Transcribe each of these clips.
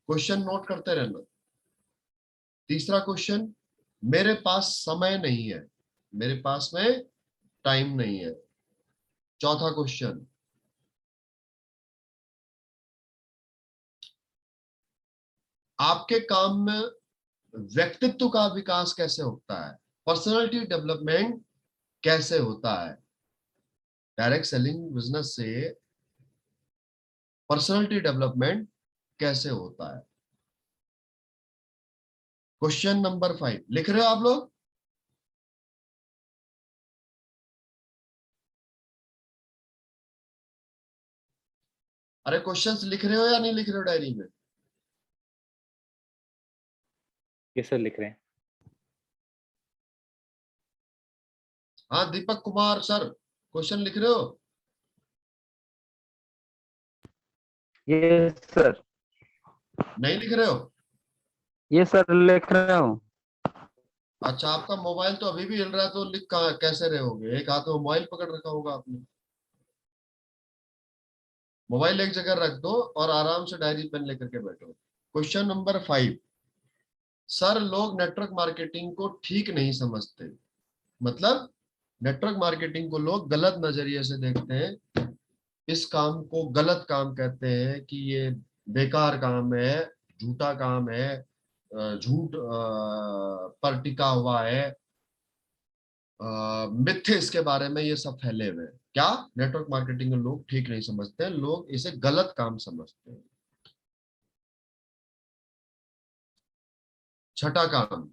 Question note करते रहना। तीसरा क्वेश्चन, मेरे पास समय नहीं है, मेरे पास में टाइम नहीं है। चौथा क्वेश्चन, आपके काम में व्यक्तित्व का विकास कैसे होता है, पर्सनालिटी डेवलपमेंट कैसे होता है। डायरेक्ट सेलिंग बिजनेस से पर्सनालिटी डेवलपमेंट कैसे होता है। क्वेश्चन नंबर 5 लिख रहे हो आप लोग? अरे क्वेश्चंस लिख रहे हो या नहीं लिख रहे हो डायरी में? ये सर लिख रहे हैं। हाँ दीपक कुमार सर, क्वेश्चन लिख रहे हो? ये सर। नहीं लिख रहे हो? ये सर लिख रहा हूँ। अच्छा, आपका मोबाइल तो अभी भी हिल रहा है, तो लिख कैसे रहे होगे? एक हाथ में मोबाइल पकड़ रखा होगा आपने। मोबाइल एक जगह रख दो और आराम से डायरी पेन लेकर के बैठो। क्वेश्चन नंबर 5, सर लोग नेटवर्क मार्केटिंग को ठीक नहीं समझते, मतलब नेटवर्क मार्केटिंग को लोग गलत नजरिए से देखते हैं, इस काम को गलत काम कहते हैं कि ये बेकार काम है, झूठा काम है, झूठ पर टिका हुआ है, मिथ्य इसके बारे में ये सब फैले हुए हैं। क्या नेटवर्क मार्केटिंग में लोग ठीक नहीं समझते हैं, लोग इसे गलत काम समझते हैं। छठा काम,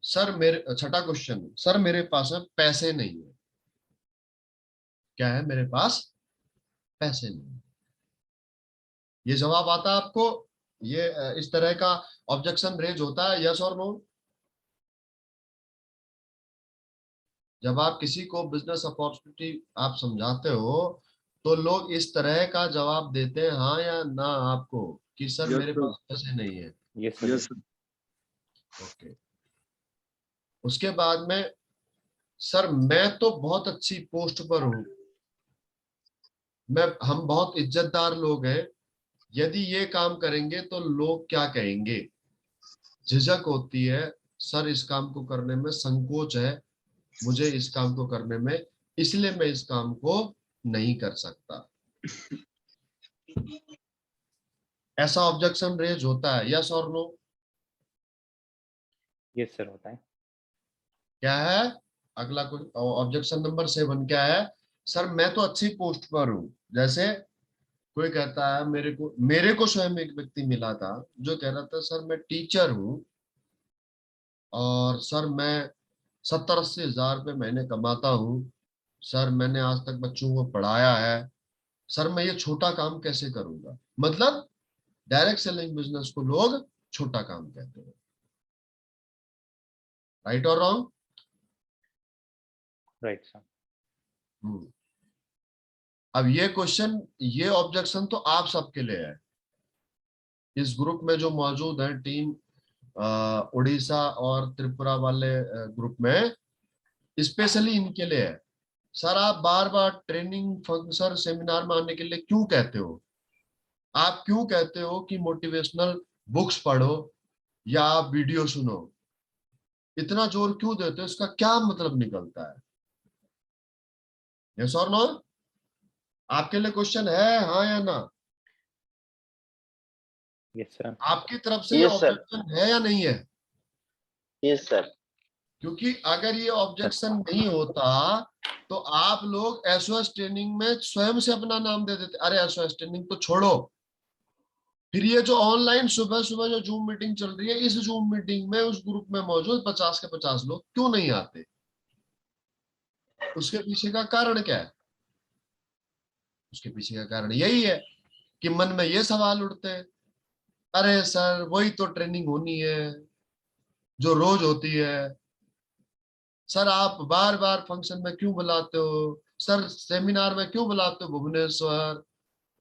सर मेरे छठा क्वेश्चन, सर मेरे पास में पैसे नहीं है। क्या है? मेरे पास पैसे नहीं है। ये जवाब आता है आपको? ये इस तरह का ऑब्जेक्शन रेज होता है, यस और नो? जब आप किसी को बिजनेस अपॉर्चुनिटी आप समझाते हो तो लोग इस तरह का जवाब देते हैं, हाँ या ना आपको, कि सर मेरे पास पैसे नहीं है। ये सर। ओके। उसके बाद में, सर मैं तो बहुत अच्छी पोस्ट पर हूं, हम बहुत इज्जतदार लोग हैं, यदि ये काम करेंगे तो लोग क्या कहेंगे। झिझक होती है, सर इस काम को करने में संकोच है मुझे, इस काम को करने में, इसलिए मैं इस काम को नहीं कर सकता। ऐसा ऑब्जेक्शन रेज होता है, यस और नो? ये सर होता है। क्या है अगला? कुछ ऑब्जेक्शन नंबर 7 क्या है? सर मैं तो अच्छी पोस्ट पर हूं। जैसे कोई कहता है, मेरे को स्वयं एक व्यक्ति मिला था जो कह रहा था, सर मैं टीचर हूं और सर मैं 70-80 हजार रुपये महीने कमाता हूँ, सर मैंने आज तक बच्चों को पढ़ाया है, सर मैं ये छोटा काम कैसे करूंगा। मतलब डायरेक्ट सेलिंग बिजनेस को लोग छोटा काम कहते हैं। राइट और रॉन्ग? Right sir. अब ये क्वेश्चन, ये ऑब्जेक्शन तो आप सबके लिए है। इस ग्रुप में जो मौजूद है टीम, उड़ीसा और त्रिपुरा वाले ग्रुप में, स्पेशली इनके लिए है। सर आप बार बार ट्रेनिंग फंक्शन सेमिनार में आने के लिए क्यों कहते हो? आप क्यों कहते हो कि मोटिवेशनल बुक्स पढ़ो या आप वीडियो सुनो? इतना जोर क्यों देते हो? इसका क्या मतलब निकलता है? यस और नो? आपके लिए क्वेश्चन है, हाँ या ना? Yes sir. आपकी तरफ से यस सर। ऑब्जेक्शन है या नहीं है? Yes sir. क्योंकि अगर ये ऑब्जेक्शन नहीं होता तो आप लोग एसओएस ट्रेनिंग में स्वयं से अपना नाम दे देते। अरे एसओएस ट्रेनिंग तो छोड़ो, फिर ये जो ऑनलाइन सुबह सुबह जो जूम मीटिंग चल रही है, इस जूम मीटिंग में उस ग्रुप में मौजूद 50 के 50 लोग क्यों नहीं आते? उसके पीछे का कारण क्या है? उसके पीछे का कारण यही है कि मन में ये सवाल उठते हैं, अरे सर वही तो ट्रेनिंग होनी है जो रोज होती है, सर आप बार बार फंक्शन में क्यों बुलाते हो, सर सेमिनार में क्यों बुलाते हो भुवनेश्वर,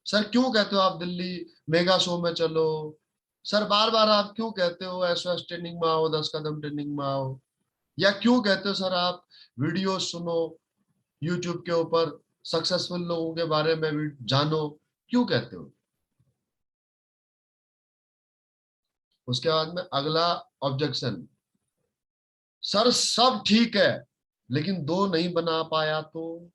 सर क्यों कहते हो आप दिल्ली मेगा शो में चलो, सर बार बार आप क्यों कहते हो एसओएस ट्रेनिंग में आओ, 10 कदम ट्रेनिंग में आओ, या क्यों कहते हो सर आप वीडियो सुनो यूट्यूब के ऊपर, सक्सेसफुल लोगों के बारे में भी जानो, क्यों कहते हो? उसके बाद में अगला ऑब्जेक्शन, सर सब ठीक है लेकिन दो नहीं बना पाया तो।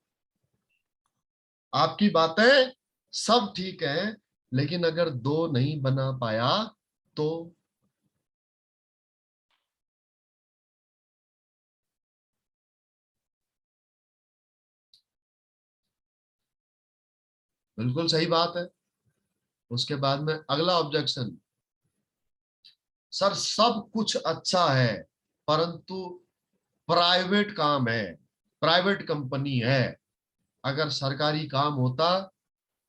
आपकी बातें सब ठीक है लेकिन अगर दो नहीं बना पाया तो। बिल्कुल सही बात है। उसके बाद में अगला ऑब्जेक्शन, सर सब कुछ अच्छा है परंतु प्राइवेट काम है, प्राइवेट कंपनी है। अगर सरकारी काम होता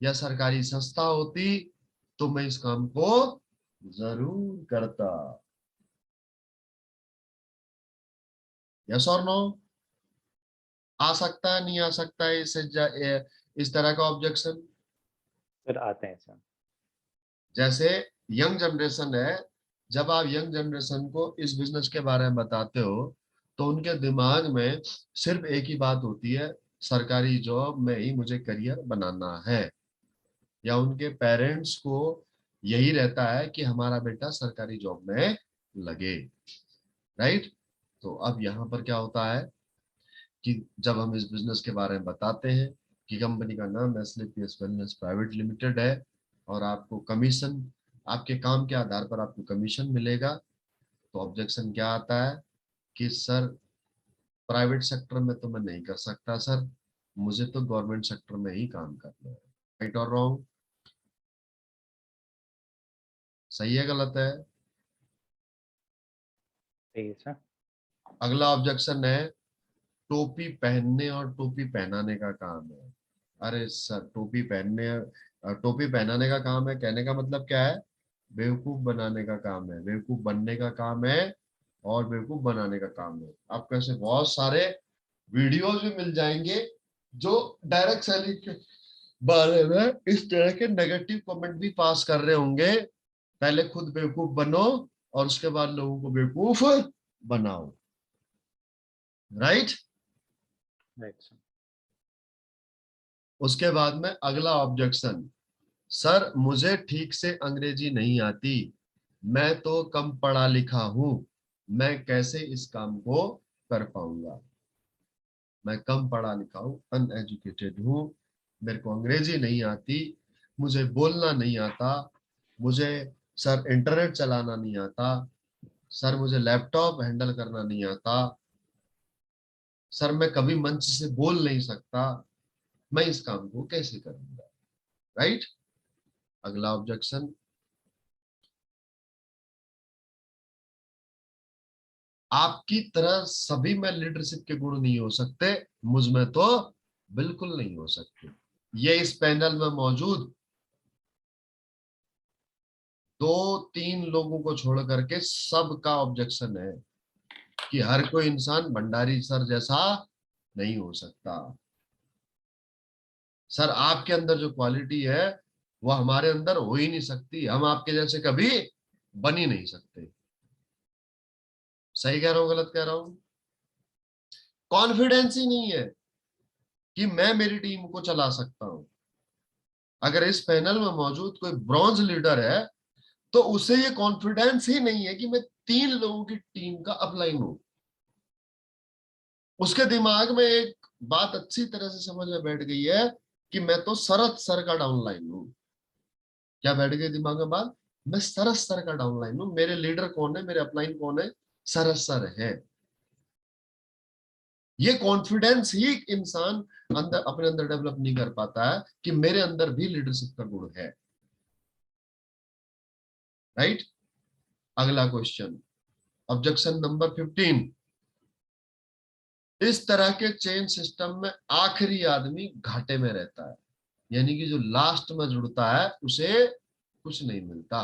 या सरकारी संस्था होती तो मैं इस काम को जरूर करता। यस और नो? आ सकता है, नहीं आ सकता है इस तरह का ऑब्जेक्शन? सर आते हैं सर। जैसे यंग जनरेशन है, जब आप यंग जनरेशन को इस बिजनेस के बारे में बताते हो तो उनके दिमाग में सिर्फ एक ही बात होती है, सरकारी जॉब में ही मुझे करियर बनाना है, या उनके पेरेंट्स को यही रहता है कि हमारा बेटा सरकारी जॉब में लगे। राइट? तो अब यहाँ पर क्या होता है कि जब हम इस बिजनेस के बारे में बताते हैं कि कंपनी का नाम Nestle PS wellness private limited है और आपको कमीशन, आपके काम के आधार पर आपको कमीशन मिलेगा, तो ऑब्जेक्शन क्या आता है कि सर प्राइवेट सेक्टर में तो मैं नहीं कर सकता सर, मुझे तो गवर्नमेंट सेक्टर में ही काम करना है। राइट और रॉन्ग? सही है गलत है? सही है सर। अगला ऑब्जेक्शन है, टोपी पहनने और टोपी पहनाने का काम है। अरे सर टोपी पहनने, टोपी पहनाने का काम है, कहने का मतलब क्या है? बेवकूफ बनाने का काम है, बेवकूफ बनने का काम है और बेवकूफ बनाने का काम है। आपको ऐसे बहुत सारे वीडियोस भी मिल जाएंगे जो डायरेक्ट सेलिंग के बारे में इस तरह के नेगेटिव कमेंट भी पास कर रहे होंगे। पहले खुद बेवकूफ बनो और उसके बाद लोगों को बेवकूफ बनाओ। राइट? Right sir. उसके बाद में अगला ऑब्जेक्शन, सर मुझे ठीक से अंग्रेजी नहीं आती, मैं तो कम पढ़ा लिखा हूं, मैं कैसे इस काम को कर पाऊंगा? मैं कम पढ़ा लिखा हूं, अनएजुकेटेड हूं, मेरे को अंग्रेजी नहीं आती, मुझे बोलना नहीं आता, मुझे सर इंटरनेट चलाना नहीं आता, सर मुझे लैपटॉप हैंडल करना नहीं आता, सर मैं कभी मंच से बोल नहीं सकता, मैं इस काम को कैसे करूंगा? राइट? अगला ऑब्जेक्शन, आपकी तरह सभी में लीडरशिप के गुण नहीं हो सकते, मुझ में तो बिल्कुल नहीं हो सकते। ये इस पैनल में मौजूद 2-3 लोगों को छोड़ करके सबका ऑब्जेक्शन है कि हर कोई इंसान भंडारी सर जैसा नहीं हो सकता। सर आपके अंदर जो क्वालिटी है वो हमारे अंदर हो ही नहीं सकती, हम आपके जैसे कभी बन ही नहीं सकते। सही कह रहा हूं गलत कह रहा हूं? कॉन्फिडेंस ही नहीं है कि मैं मेरी टीम को चला सकता हूं। अगर इस पैनल में मौजूद कोई ब्रॉन्ज लीडर है तो उसे ये कॉन्फिडेंस ही नहीं है कि मैं 3 लोगों की टीम का अपलाइन हूं। उसके दिमाग में एक बात अच्छी तरह से समझ में बैठ गई है कि मैं तो शरद सर का डाउनलाइन हूं। क्या बैठ गई दिमाग में बात? मैं शरद सर का डाउनलाइन हूं, मेरे लीडर कौन है, मेरे अपलाइन कौन है? शरद सर है। ये कॉन्फिडेंस ही इंसान अंदर अपने अंदर डेवलप नहीं कर पाता है कि मेरे अंदर भी लीडरशिप का गुण है। राइट? अगला क्वेश्चन, ऑब्जेक्शन नंबर 15, इस तरह के चेन सिस्टम में आखिरी आदमी घाटे में रहता है, यानी कि जो लास्ट में जुड़ता है उसे कुछ नहीं मिलता।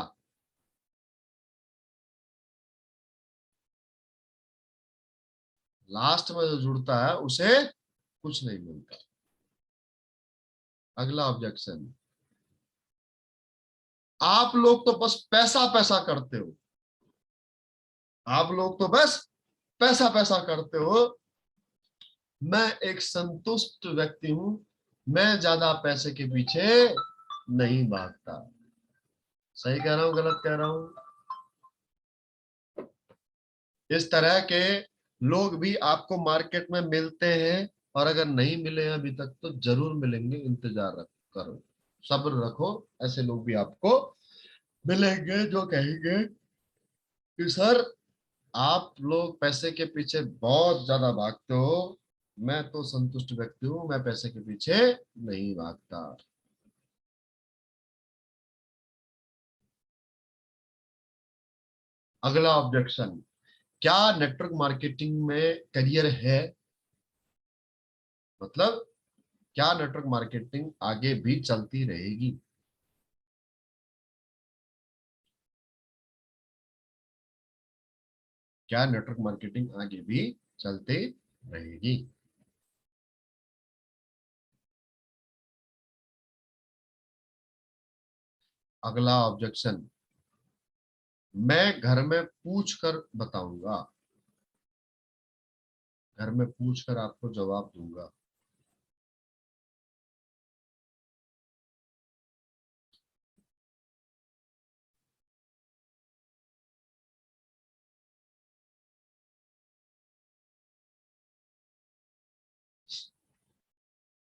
लास्ट में जो जुड़ता है उसे कुछ नहीं मिलता। अगला ऑब्जेक्शन, आप लोग तो बस पैसा पैसा करते हो, आप लोग तो बस पैसा पैसा करते हो, मैं एक संतुष्ट व्यक्ति हूं, मैं ज्यादा पैसे के पीछे नहीं भागता। सही कह रहा हूं गलत कह रहा हूं? इस तरह के लोग भी आपको मार्केट में मिलते हैं, और अगर नहीं मिले हैं अभी तक तो जरूर मिलेंगे, इंतजार करो, सब्र रखो। ऐसे लोग भी आपको मिलेंगे जो कहेंगे कि सर आप लोग पैसे के पीछे बहुत ज्यादा भागते हो, मैं तो संतुष्ट व्यक्ति हूं, मैं पैसे के पीछे नहीं भागता। अगला ऑब्जेक्शन, क्या नेटवर्क मार्केटिंग में करियर है? मतलब क्या नेटवर्क मार्केटिंग आगे भी चलती रहेगी? क्या नेटवर्क मार्केटिंग आगे भी चलती रहेगी? अगला ऑब्जेक्शन, मैं घर में पूछ कर बताऊंगा, घर में पूछ कर आपको जवाब दूंगा।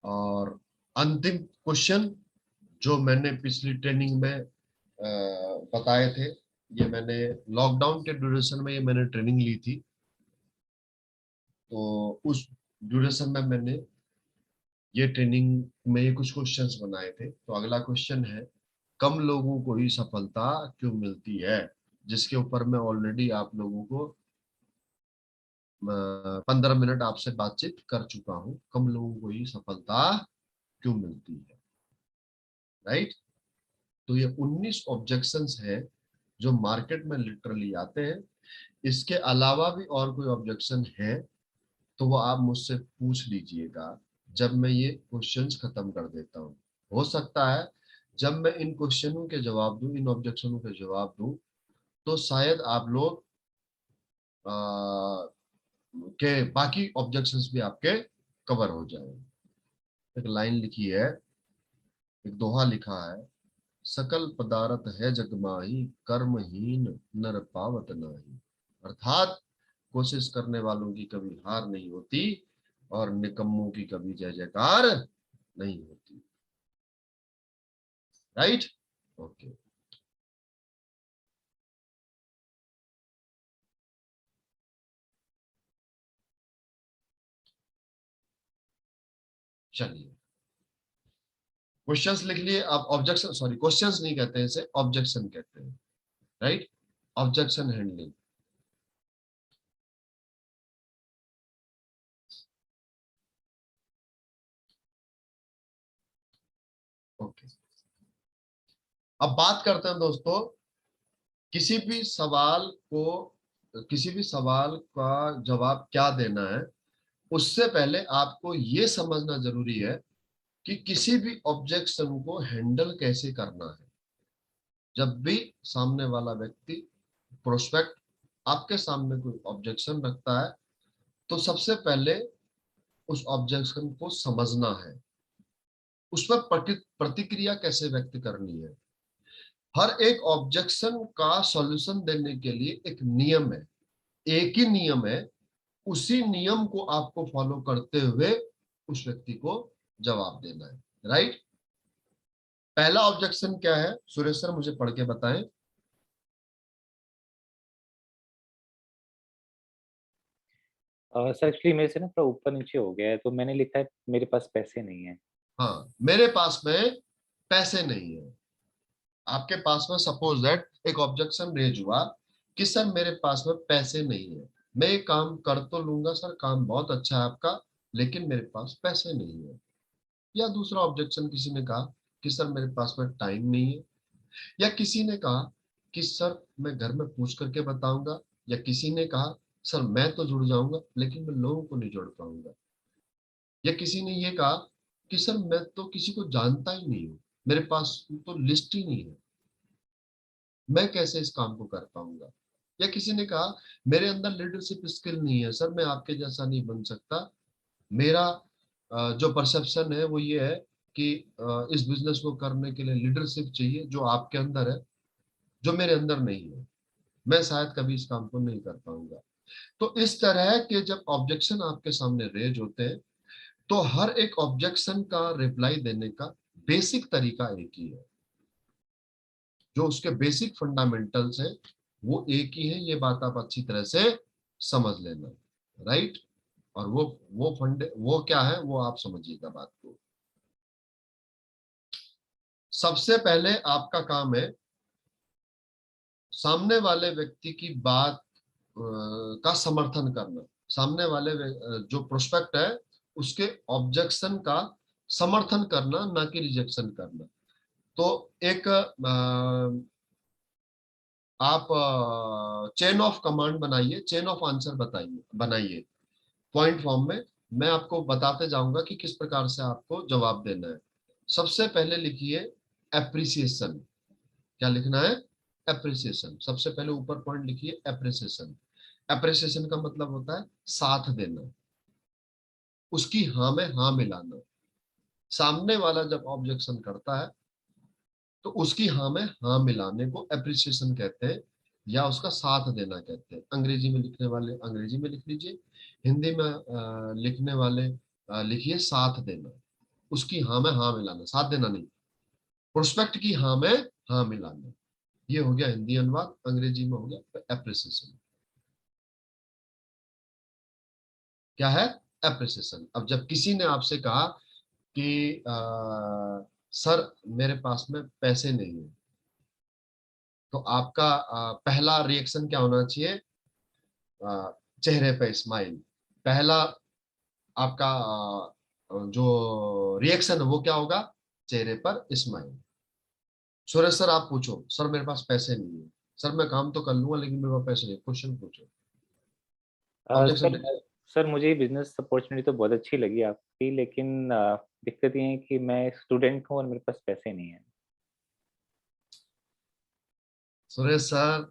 और अंतिम क्वेश्चन जो मैंने पिछली ट्रेनिंग में बताए थे, ये मैंने लॉकडाउन के ड्यूरेशन में ये मैंने ट्रेनिंग ली थी, तो उस ड्यूरेशन में मैंने ये ट्रेनिंग में ये कुछ क्वेश्चंस बनाए थे। तो अगला क्वेश्चन है, कम लोगों को ही सफलता क्यों मिलती है? जिसके ऊपर मैं ऑलरेडी आप लोगों को 15 मिनट आपसे बातचीत कर चुका हूं। कम लोगों को ही सफलता क्यों मिलती है, राइट? तो ये 19 ऑब्जेक्शंस है जो मार्केट में लिटरली आते हैं। इसके अलावा भी और कोई ऑब्जेक्शन है तो वो आप मुझसे पूछ लीजिएगा जब मैं ये क्वेश्चंस खत्म कर देता हूँ। हो सकता है जब मैं इन क्वेश्चनों के जवाब दूं, इन ऑब्जेक्शनों के जवाब दूं, तो शायद आप लोग के बाकी ऑब्जेक्शंस भी आपके कवर हो जाए। एक लाइन लिखी है, एक दोहा लिखा है, सकल पदार्थ है जग माही, कर्महीन नर पावत नाही। अर्थात कोशिश करने वालों की कभी हार नहीं होती और निकम्मों की कभी जय जयकार नहीं होती, राइट? ओके, चलिए क्वेश्चंस लिख लिए। अब ऑब्जेक्शन, सॉरी क्वेश्चंस नहीं कहते हैं इसे, ऑब्जेक्शन कहते हैं, राइट? Objection handling. ओके, अब बात करते हैं दोस्तों, किसी भी सवाल को, किसी भी सवाल का जवाब क्या देना है, उससे पहले आपको ये समझना जरूरी है कि किसी भी ऑब्जेक्शन को हैंडल कैसे करना है। जब भी सामने वाला व्यक्ति, प्रोस्पेक्ट, आपके सामने कोई ऑब्जेक्शन रखता है तो सबसे पहले उस ऑब्जेक्शन को समझना है, उस पर प्रतिक्रिया कैसे व्यक्त करनी है। हर एक ऑब्जेक्शन का सॉल्यूशन देने के लिए एक नियम है, एक ही नियम है, उसी नियम को आपको फॉलो करते हुए उस व्यक्ति को जवाब देना है, राइट? पहला ऑब्जेक्शन क्या है सुरेश सर, मुझे पढ़ के बताएं। सर एक्चुअली मेरे से ना थोड़ा ऊपर नीचे हो गया है, तो मैंने लिखा है मेरे पास पैसे नहीं है। हाँ, मेरे पास में पैसे नहीं है। आपके पास में सपोज दैट एक ऑब्जेक्शन रेज हुआ कि सर मेरे पास में पैसे नहीं है, मैं ये काम कर तो लूंगा सर, काम बहुत अच्छा है आपका, लेकिन मेरे पास पैसे नहीं है। या दूसरा ऑब्जेक्शन किसी ने कहा कि सर मेरे पास में टाइम नहीं है। या किसी ने कहा कि सर मैं घर में पूछ करके बताऊंगा। या किसी ने कहा सर मैं तो जुड़ जाऊंगा लेकिन मैं लोगों को नहीं जोड़ पाऊंगा। या किसी ने ये कहा कि सर मैं तो किसी को जानता ही नहीं हूँ, मेरे पास तो लिस्ट ही नहीं है, मैं कैसे इस काम को कर पाऊंगा। या किसी ने कहा मेरे अंदर लीडरशिप स्किल नहीं है सर, मैं आपके जैसा नहीं बन सकता, मेरा जो परसेप्शन है वो ये है कि इस बिजनेस को करने के लिए लीडरशिप चाहिए जो आपके अंदर है, जो मेरे अंदर नहीं है, मैं शायद कभी इस काम को नहीं कर पाऊंगा। तो इस तरह के जब ऑब्जेक्शन आपके सामने रेज होते हैं तो हर एक ऑब्जेक्शन का रिप्लाई देने का बेसिक तरीका एक ही है, जो उसके बेसिक फंडामेंटल्स है वो एक ही है। ये बात आप अच्छी तरह से समझ लेना, राइट। और वो क्या है वो आप समझिएगा बात को। सबसे पहले आपका काम है सामने वाले व्यक्ति की बात का समर्थन करना। सामने वाले जो प्रोस्पेक्ट है उसके ऑब्जेक्शन का समर्थन करना, ना कि रिजेक्शन करना। तो एक आप चेन ऑफ कमांड बनाइए, चेन ऑफ आंसर बताइए, बनाइए पॉइंट फॉर्म में। मैं आपको बताते जाऊंगा कि किस प्रकार से आपको जवाब देना है। सबसे पहले लिखिए एप्रिसिएशन। क्या लिखना है? एप्रिसिएशन। सबसे पहले ऊपर पॉइंट लिखिए एप्रिसिएशन। एप्रिसिएशन का मतलब होता है साथ देना, उसकी हाँ में हाँ मिलाना। सामने वाला जब ऑब्जेक्शन करता है तो उसकी हाँ में हाँ मिलाने को एप्रिसिएशन कहते हैं, या उसका साथ देना कहते हैं। अंग्रेजी में लिखने वाले अंग्रेजी में लिख लीजिए, हिंदी में लिखने वाले लिखिए साथ देना, उसकी हाँ में हाँ मिलाना। साथ देना नहीं, प्रोस्पेक्ट की हाँ में हाँ मिलाना। ये हो गया हिंदी अनुवाद, अंग्रेजी में हो गया एप्रिसिएशन। क्या है? एप्रिसिएशन। अब जब किसी ने आपसे कहा कि सर मेरे पास में पैसे नहीं है, तो आपका पहला रिएक्शन क्या होना चाहिए? चेहरे पे स्माइल। पहला आपका जो रिएक्शन है वो क्या होगा? चेहरे पर स्माइल। सुरेश सर आप पूछो, सर मेरे पास पैसे नहीं है। सर मैं काम तो कर लूंगा लेकिन मेरे पास पैसे नहीं। क्वेश्चन पूछो, ऑब्जेक्शन। सर सर मुझे बिजनेस अपॉर्चुनिटी तो बहुत अच्छी लगी आपकी, लेकिन दिक्कत ये है कि मैं स्टूडेंट हूँ और मेरे पास पैसे नहीं है। सुरेश सर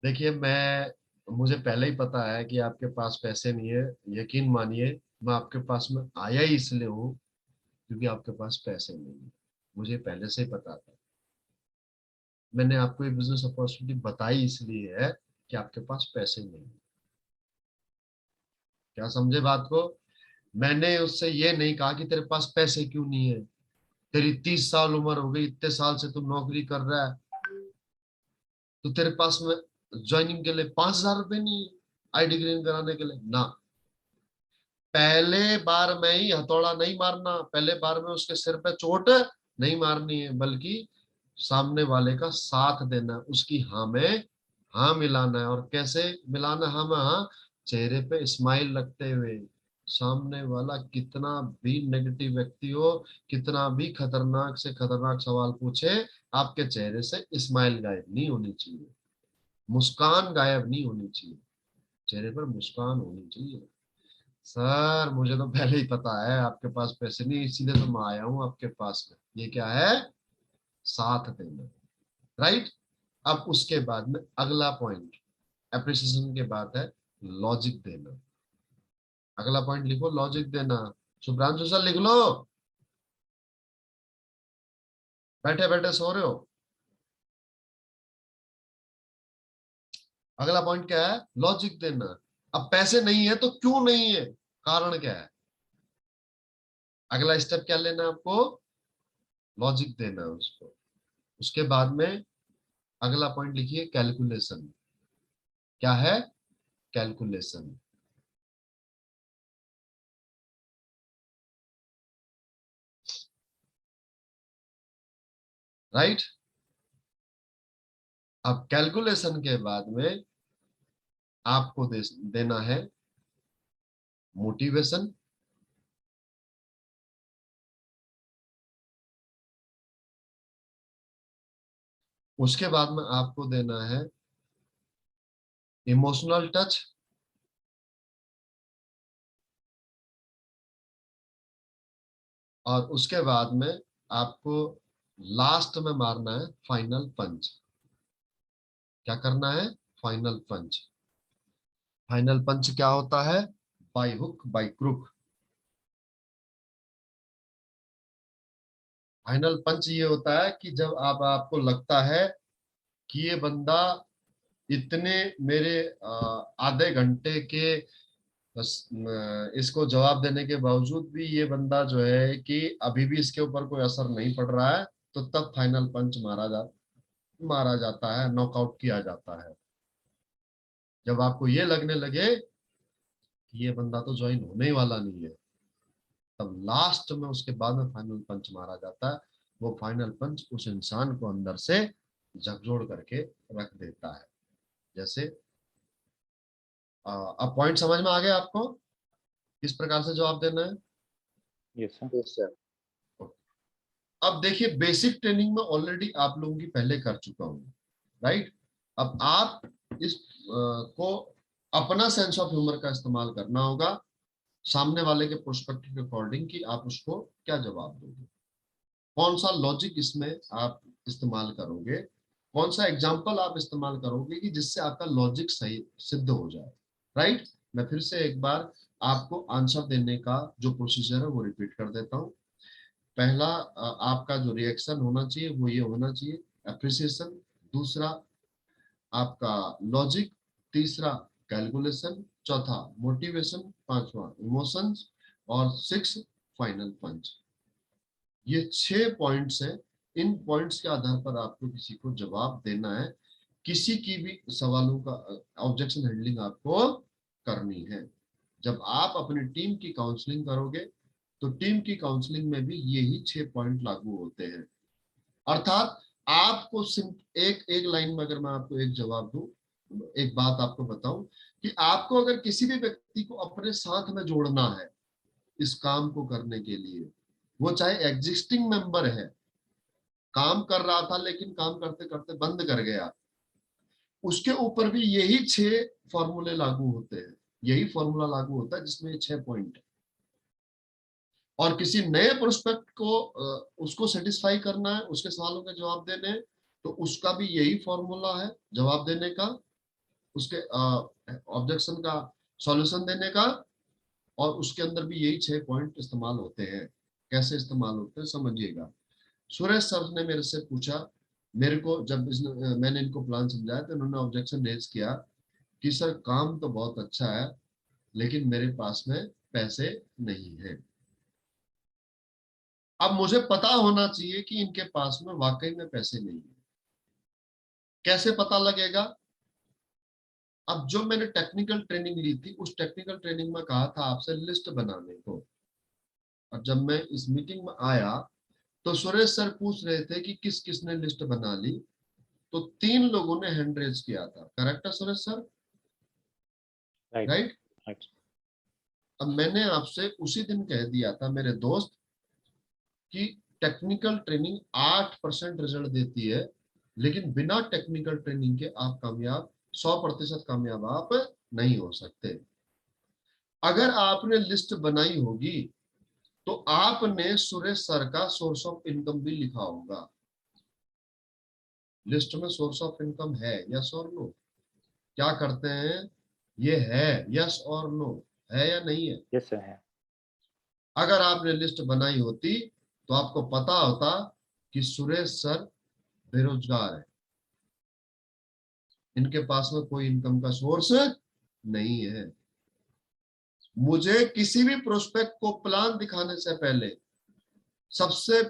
देखिए, मुझे पहले ही पता है कि आपके पास पैसे नहीं है। यकीन मानिए मैं आपके पास में आया ही इसलिए हूँ क्योंकि आपके पास पैसे नहीं है। मुझे पहले से ही पता था। मैंने आपको ये बिजनेस अपॉर्चुनिटी बताई इसलिए है कि आपके पास पैसे नहीं है। क्या समझे बात को? मैंने उससे ये नहीं कहा कि तेरे पास पैसे क्यों नहीं है, तेरी 30 साल उम्र हो गई, इतने साल से तू नौकरी कर रहा है, तो तेरे पास में ज्वाइनिंग के लिए 5,000 रुपये नहीं है आईडी ग्रीन कराने के लिए ना। पहले बार में ही हथौड़ा नहीं मारना, पहले बार में उसके सिर पे चोट नहीं मारनी है, बल्कि सामने वाले का साथ देना, उसकी हाँ में हाँ मिलाना है। और कैसे मिलाना हाँ में हाँ? चेहरे पे स्माइल रखते हुए। सामने वाला कितना भी नेगेटिव व्यक्ति हो, कितना भी खतरनाक से खतरनाक सवाल पूछे, आपके चेहरे से स्माइल गायब नहीं होनी चाहिए, मुस्कान गायब नहीं होनी चाहिए, चेहरे पर मुस्कान होनी चाहिए। सर मुझे तो पहले ही पता है आपके पास पैसे नहीं, इसीलिए तो मैं आया हूं आपके पास में। ये क्या है? साथ देना, राइट। अब उसके बाद में अगला पॉइंट, एप्रिसिएशन के बाद है लॉजिक देना। अगला पॉइंट लिखो, लॉजिक देना। शुभ्रांशु सर लिख लो, बैठे बैठे सो रहे हो। अगला पॉइंट क्या है? लॉजिक देना। अब पैसे नहीं है तो क्यों नहीं है, कारण क्या है? अगला स्टेप क्या लेना है आपको? लॉजिक देना है उसको। उसके बाद में अगला पॉइंट लिखिए कैलकुलेशन। क्या है? कैलकुलेशन। राइट। अब कैलकुलेशन के बाद में आपको देना है मोटिवेशन। उसके बाद में आपको देना है इमोशनल टच। और उसके बाद में आपको लास्ट में मारना है फाइनल पंच। क्या करना है? फाइनल पंच। फाइनल पंच क्या होता है? By hook by crook. Final punch ये होता है कि जब आपको लगता है कि ये बंदा इतने मेरे आधे घंटे के बस इसको जवाब देने के बावजूद भी ये बंदा जो है कि अभी भी इसके ऊपर कोई असर नहीं पड़ रहा है, तो तब फाइनल पंच मारा जाता है, नॉकआउट किया जाता है। जब आपको ये लगने लगे कि ये बंदा तो ज्वाइन होने ही वाला नहीं है, तब लास्ट में उसके बाद में फाइनल पंच मारा जाता है। वो फाइनल पंच उस इंसान को अंदर से झकझोर करके रख देता है। जैसे अब पॉइंट समझ में आ गया आपको किस प्रकार से जवाब देना है? Yes sir. Yes, sir. अब देखिए, बेसिक ट्रेनिंग में ऑलरेडी आप लोगों की पहले कर चुका हूं, राइट? अब आप इस को अपना सेंस ऑफ ह्यूमर का इस्तेमाल करना होगा सामने वाले के पर्सपेक्टिव के अकॉर्डिंग कि आप उसको क्या जवाब दोगे, कौन सा लॉजिक इसमें आप इस्तेमाल करोगे, कौन सा एग्जाम्पल आप इस्तेमाल करोगे कि जिससे आपका लॉजिक सही सिद्ध हो जाए, राइट? मैं फिर से एक बार आपको आंसर देने का जो प्रोसीजर है वो रिपीट कर देता हूँ। पहला आपका जो रिएक्शन होना चाहिए वो ये होना चाहिए, अप्रिसिएशन। दूसरा आपका लॉजिक। तीसरा कैलकुलेशन। चौथा मोटिवेशन। पांचवा इमोशंस। और 6 फाइनल पंच। ये 6 पॉइंट्स हैं। इन पॉइंट्स के आधार पर आपको किसी को जवाब देना है, किसी की भी सवालों का ऑब्जेक्शन हैंडलिंग आपको करनी है। जब आप अपनी टीम की काउंसलिंग करोगे तो टीम की काउंसलिंग में भी यही 6 पॉइंट लागू होते हैं। अर्थात आपको एक एक लाइन में अगर मैं आपको एक जवाब दूं, एक बात आपको बताऊं कि आपको अगर किसी भी व्यक्ति को अपने साथ में जोड़ना है इस काम को करने के लिए, वो चाहे एग्जिस्टिंग मेंबर है, काम कर रहा था लेकिन काम करते करते बंद कर गया, उसके ऊपर भी यही 6 फॉर्मूले लागू होते हैं। यही फॉर्मूला लागू होता है जिसमें 6 पॉइंट है। और किसी नए प्रोस्पेक्ट को उसको सेटिस्फाई करना है, उसके सवालों के जवाब देने हैं, तो उसका भी यही फॉर्मूला है जवाब देने का, उसके ऑब्जेक्शन का सॉल्यूशन देने का। और उसके अंदर भी यही 6 पॉइंट इस्तेमाल होते हैं। कैसे इस्तेमाल होते हैं समझिएगा। सुरेश सर ने मेरे से पूछा, मेरे को जब मैंने इनको प्लान समझाया तो इन्होंने ऑब्जेक्शन रेज किया कि सर काम तो बहुत अच्छा है लेकिन मेरे पास में पैसे नहीं है। अब मुझे पता होना चाहिए कि इनके पास में वाकई में पैसे नहीं है। कैसे पता लगेगा? अब जो मैंने टेक्निकल ट्रेनिंग ली थी उस टेक्निकल ट्रेनिंग में कहा था आपसे लिस्ट बनाने को। और जब मैं इस मीटिंग में आया तो सुरेश सर पूछ रहे थे कि किस किसने लिस्ट बना ली, तो 3 लोगों ने हैंड रेज किया था। करेक्ट है सुरेश सर? राइट। अब मैंने आपसे उसी दिन कह दिया था मेरे दोस्त कि टेक्निकल ट्रेनिंग 8% रिजल्ट देती है, लेकिन बिना टेक्निकल ट्रेनिंग के आप कामयाब 100% कामयाब आप नहीं हो सकते। अगर आपने लिस्ट बनाई होगी तो आपने सुरेश सर का सोर्स ऑफ इनकम भी लिखा होगा। लिस्ट में सोर्स ऑफ इनकम है, यस और नो? क्या करते हैं ये है, यस और नो? है या नहीं है? यस सर है। अगर आपने लिस्ट बनाई होती तो आपको पता होता कि सुरेश सर बेरोजगार है, इनके पास में कोई इनकम का सोर्स नहीं है। मुझे किसी भी प्रोस्पेक्ट को प्लान दिखाने से पहले सबसे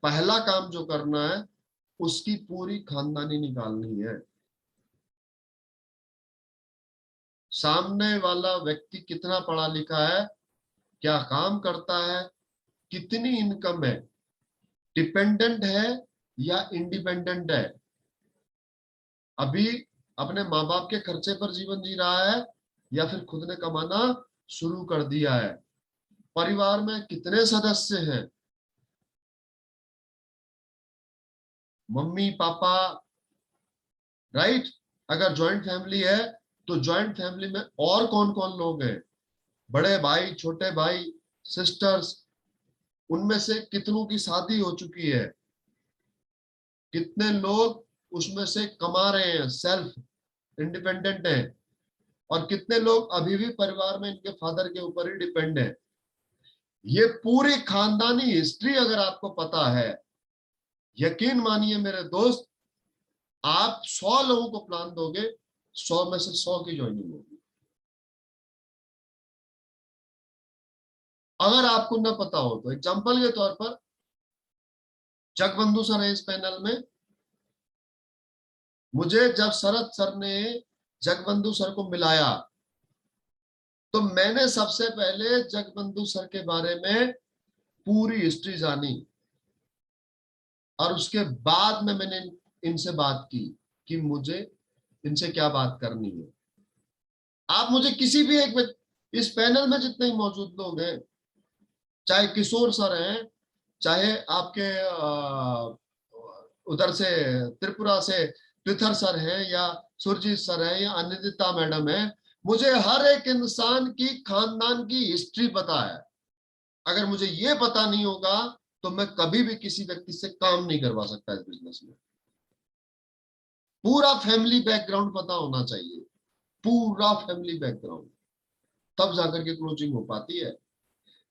पहला काम जो करना है उसकी पूरी खानदानी निकालनी है। सामने वाला व्यक्ति कितना पढ़ा लिखा है, क्या काम करता है, कितनी इनकम है, डिपेंडेंट है या इंडिपेंडेंट है, अभी अपने माँ बाप के खर्चे पर जीवन जी रहा है या फिर खुद ने कमाना शुरू कर दिया है, परिवार में कितने सदस्य हैं, मम्मी पापा, राइट? अगर जॉइंट फैमिली है तो जॉइंट फैमिली में और कौन कौन लोग हैं, बड़े भाई, छोटे भाई, सिस्टर्स, उनमें से कितनों की शादी हो चुकी है, कितने लोग उसमें से कमा रहे हैं, सेल्फ इंडिपेंडेंट है, और कितने लोग अभी भी परिवार में इनके फादर के ऊपर ही डिपेंड है। ये पूरी खानदानी हिस्ट्री अगर आपको पता है, यकीन मानिए मेरे दोस्त, आप 100 लोगों को प्लान दोगे 100 में से 100 की ज्वाइनिंग होगी। अगर आपको न पता हो तो एग्जांपल के तौर पर जगबंधु सर है इस पैनल में। मुझे जब शरद सर ने जगबंधु सर को मिलाया तो मैंने सबसे पहले जगबंधु सर के बारे में पूरी हिस्ट्री जानी और उसके बाद में मैंने इनसे बात की कि मुझे इनसे क्या बात करनी है। आप मुझे किसी भी एक, इस पैनल में जितने मौजूद लोग हैं, चाहे किशोर सर हैं, चाहे आपके उधर से त्रिपुरा से पृथर सर हैं, या सुरजीत सर हैं, या अनिंदिता मैडम है, मुझे हर एक इंसान की खानदान की हिस्ट्री पता है। अगर मुझे ये पता नहीं होगा तो मैं कभी भी किसी व्यक्ति से काम नहीं करवा सकता इस बिजनेस में। पूरा फैमिली बैकग्राउंड पता होना चाहिए, पूरा फैमिली बैकग्राउंड, तब जाकर के क्लोजिंग हो पाती है।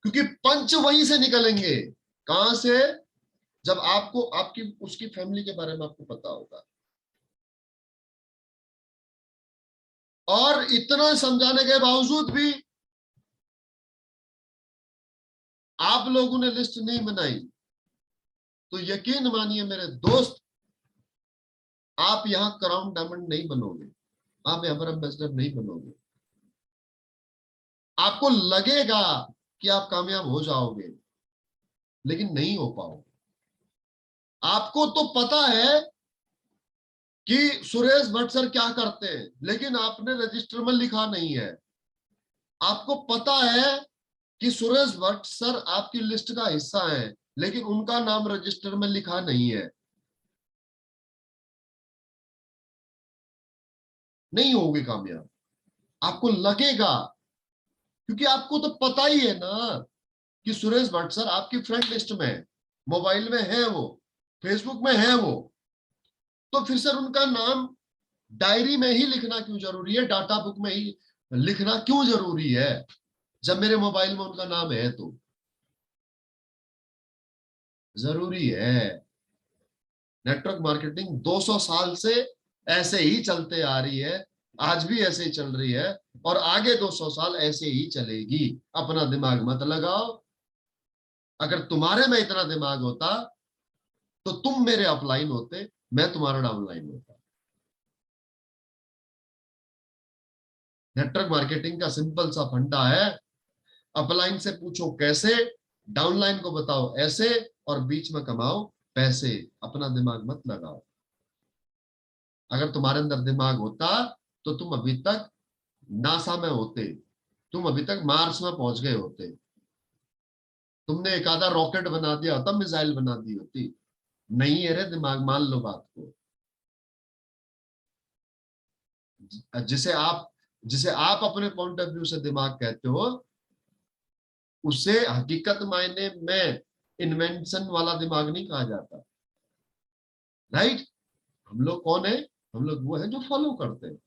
क्योंकि पंच वहीं से निकलेंगे। कहां से? जब आपको आपकी उसकी फैमिली के बारे में आपको पता होगा। और इतना समझाने के बावजूद भी आप लोगों ने लिस्ट नहीं बनाई तो यकीन मानिए मेरे दोस्त, आप यहां क्राउन डायमंड नहीं बनोगे, आप यहां पर एम्बेसडर नहीं बनोगे। आपको लगेगा कि आप कामयाब हो जाओगे, लेकिन नहीं हो पाओगे। आपको तो पता है कि सुरेश भट्ट सर क्या करते हैं, लेकिन आपने रजिस्टर में लिखा नहीं है। आपको पता है कि सुरेश भट्ट सर आपकी लिस्ट का हिस्सा है, लेकिन उनका नाम रजिस्टर में लिखा नहीं है। नहीं होगे कामयाब। आपको लगेगा, क्योंकि आपको तो पता ही है ना कि सुरेश भट्ट सर आपकी फ्रेंड लिस्ट में है, मोबाइल में है वो, फेसबुक में है वो। तो फिर सर उनका नाम डायरी में ही लिखना क्यों जरूरी है, डाटा बुक में ही लिखना क्यों जरूरी है, जब मेरे मोबाइल में उनका नाम है? तो जरूरी है। नेटवर्क मार्केटिंग 200 साल से ऐसे ही चलते आ रही है, आज भी ऐसे ही चल रही है, और आगे 200 साल ऐसे ही चलेगी। अपना दिमाग मत लगाओ। अगर तुम्हारे में इतना दिमाग होता तो तुम मेरे अपलाइन होते, मैं तुम्हारा डाउनलाइन होता। नेटवर्क मार्केटिंग का सिंपल सा फंडा है, अपलाइन से पूछो कैसे, डाउनलाइन को बताओ ऐसे, और बीच में कमाओ पैसे। अपना दिमाग मत लगाओ। अगर तुम्हारे अंदर दिमाग होता तो तुम अभी तक नासा में होते, तुम अभी तक मार्स में पहुंच गए होते। तुमने एक आधा रॉकेट बना दिया होता, मिसाइल बना दी होती। नहीं है रे दिमाग, मान लो बात को। जिसे आप अपने पॉइंट ऑफ व्यू से दिमाग कहते हो, उसे हकीकत मायने में इन्वेंशन वाला दिमाग नहीं कहा जाता। राइट? हम लोग कौन है? हम लोग वो है जो फॉलो करते हैं।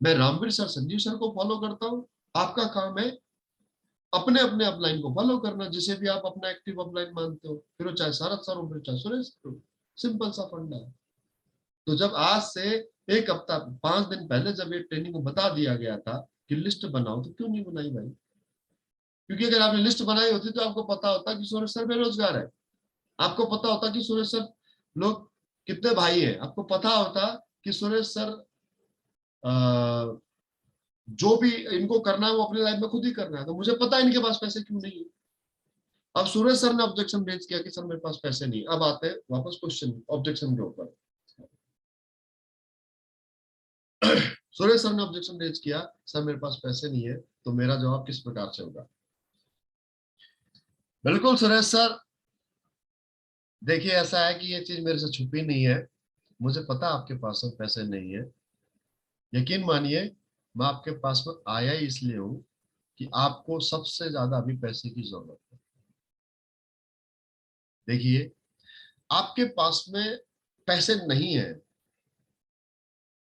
मैं रामवीर सर, संजीव सर को फॉलो करता हूं। आपका काम है अपने अपने अपलाइन को फॉलो करना, जिसे भी आप अपना एक्टिव अपलाइन मानते हो, फिर वो चाहे शरद सर हो, फिर चाहे सुरेश सर हो। सिंपल सा फंडा है। तो जब आज से एक हफ्ता 5 दिन पहले जब ये ट्रेनिंग को बता दिया गया था कि लिस्ट बनाओ, तो क्यों नहीं बनाई भाई? क्योंकि अगर आपने लिस्ट बनाई होती तो आपको पता होता कि सुरेश सर बेरोजगार है, आपको पता होता कि सुरेश सर लोग कितने भाई हैं, आपको पता होता कि सुरेश सर जो भी इनको करना है वो अपनी लाइफ में खुद ही करना है। तो मुझे पता है इनके पास पैसे क्यों नहीं है। अब सुरेश सर ने ऑब्जेक्शन रेज किया कि सर मेरे पास पैसे नहीं। अब आते हैं वापस क्वेश्चन ऑब्जेक्शन के ऊपर। सुरेश सर ने ऑब्जेक्शन रेज किया, सर मेरे पास पैसे नहीं है, तो मेरा जवाब किस प्रकार से होगा? बिल्कुल सुरेश सर, देखिए ऐसा है कि ये चीज मेरे से छुपी नहीं है। मुझे पता आपके पास में पैसे नहीं है। यकीन मानिए मैं आपके पास में आया ही इसलिए हूं कि आपको सबसे ज्यादा अभी पैसे की जरूरत है। देखिए आपके पास में पैसे नहीं है,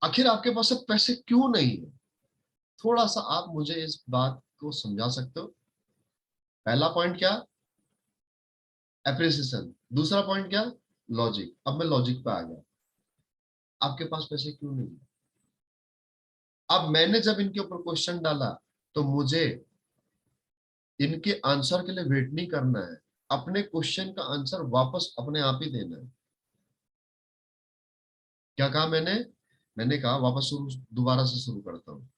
आखिर आपके पास में पैसे क्यों नहीं है? थोड़ा सा आप मुझे इस बात को समझा सकते हो? पहला पॉइंट क्या? एप्रिसिएशन। दूसरा पॉइंट क्या? लॉजिक। अब मैं लॉजिक पे आ गया। आपके पास पैसे क्यों नहीं है? अब मैंने जब इनके ऊपर क्वेश्चन डाला तो मुझे इनके आंसर के लिए वेट नहीं करना है, अपने क्वेश्चन का आंसर वापस अपने आप ही देना है। क्या कहा मैंने कहा वापस दोबारा से शुरू करता हूँ।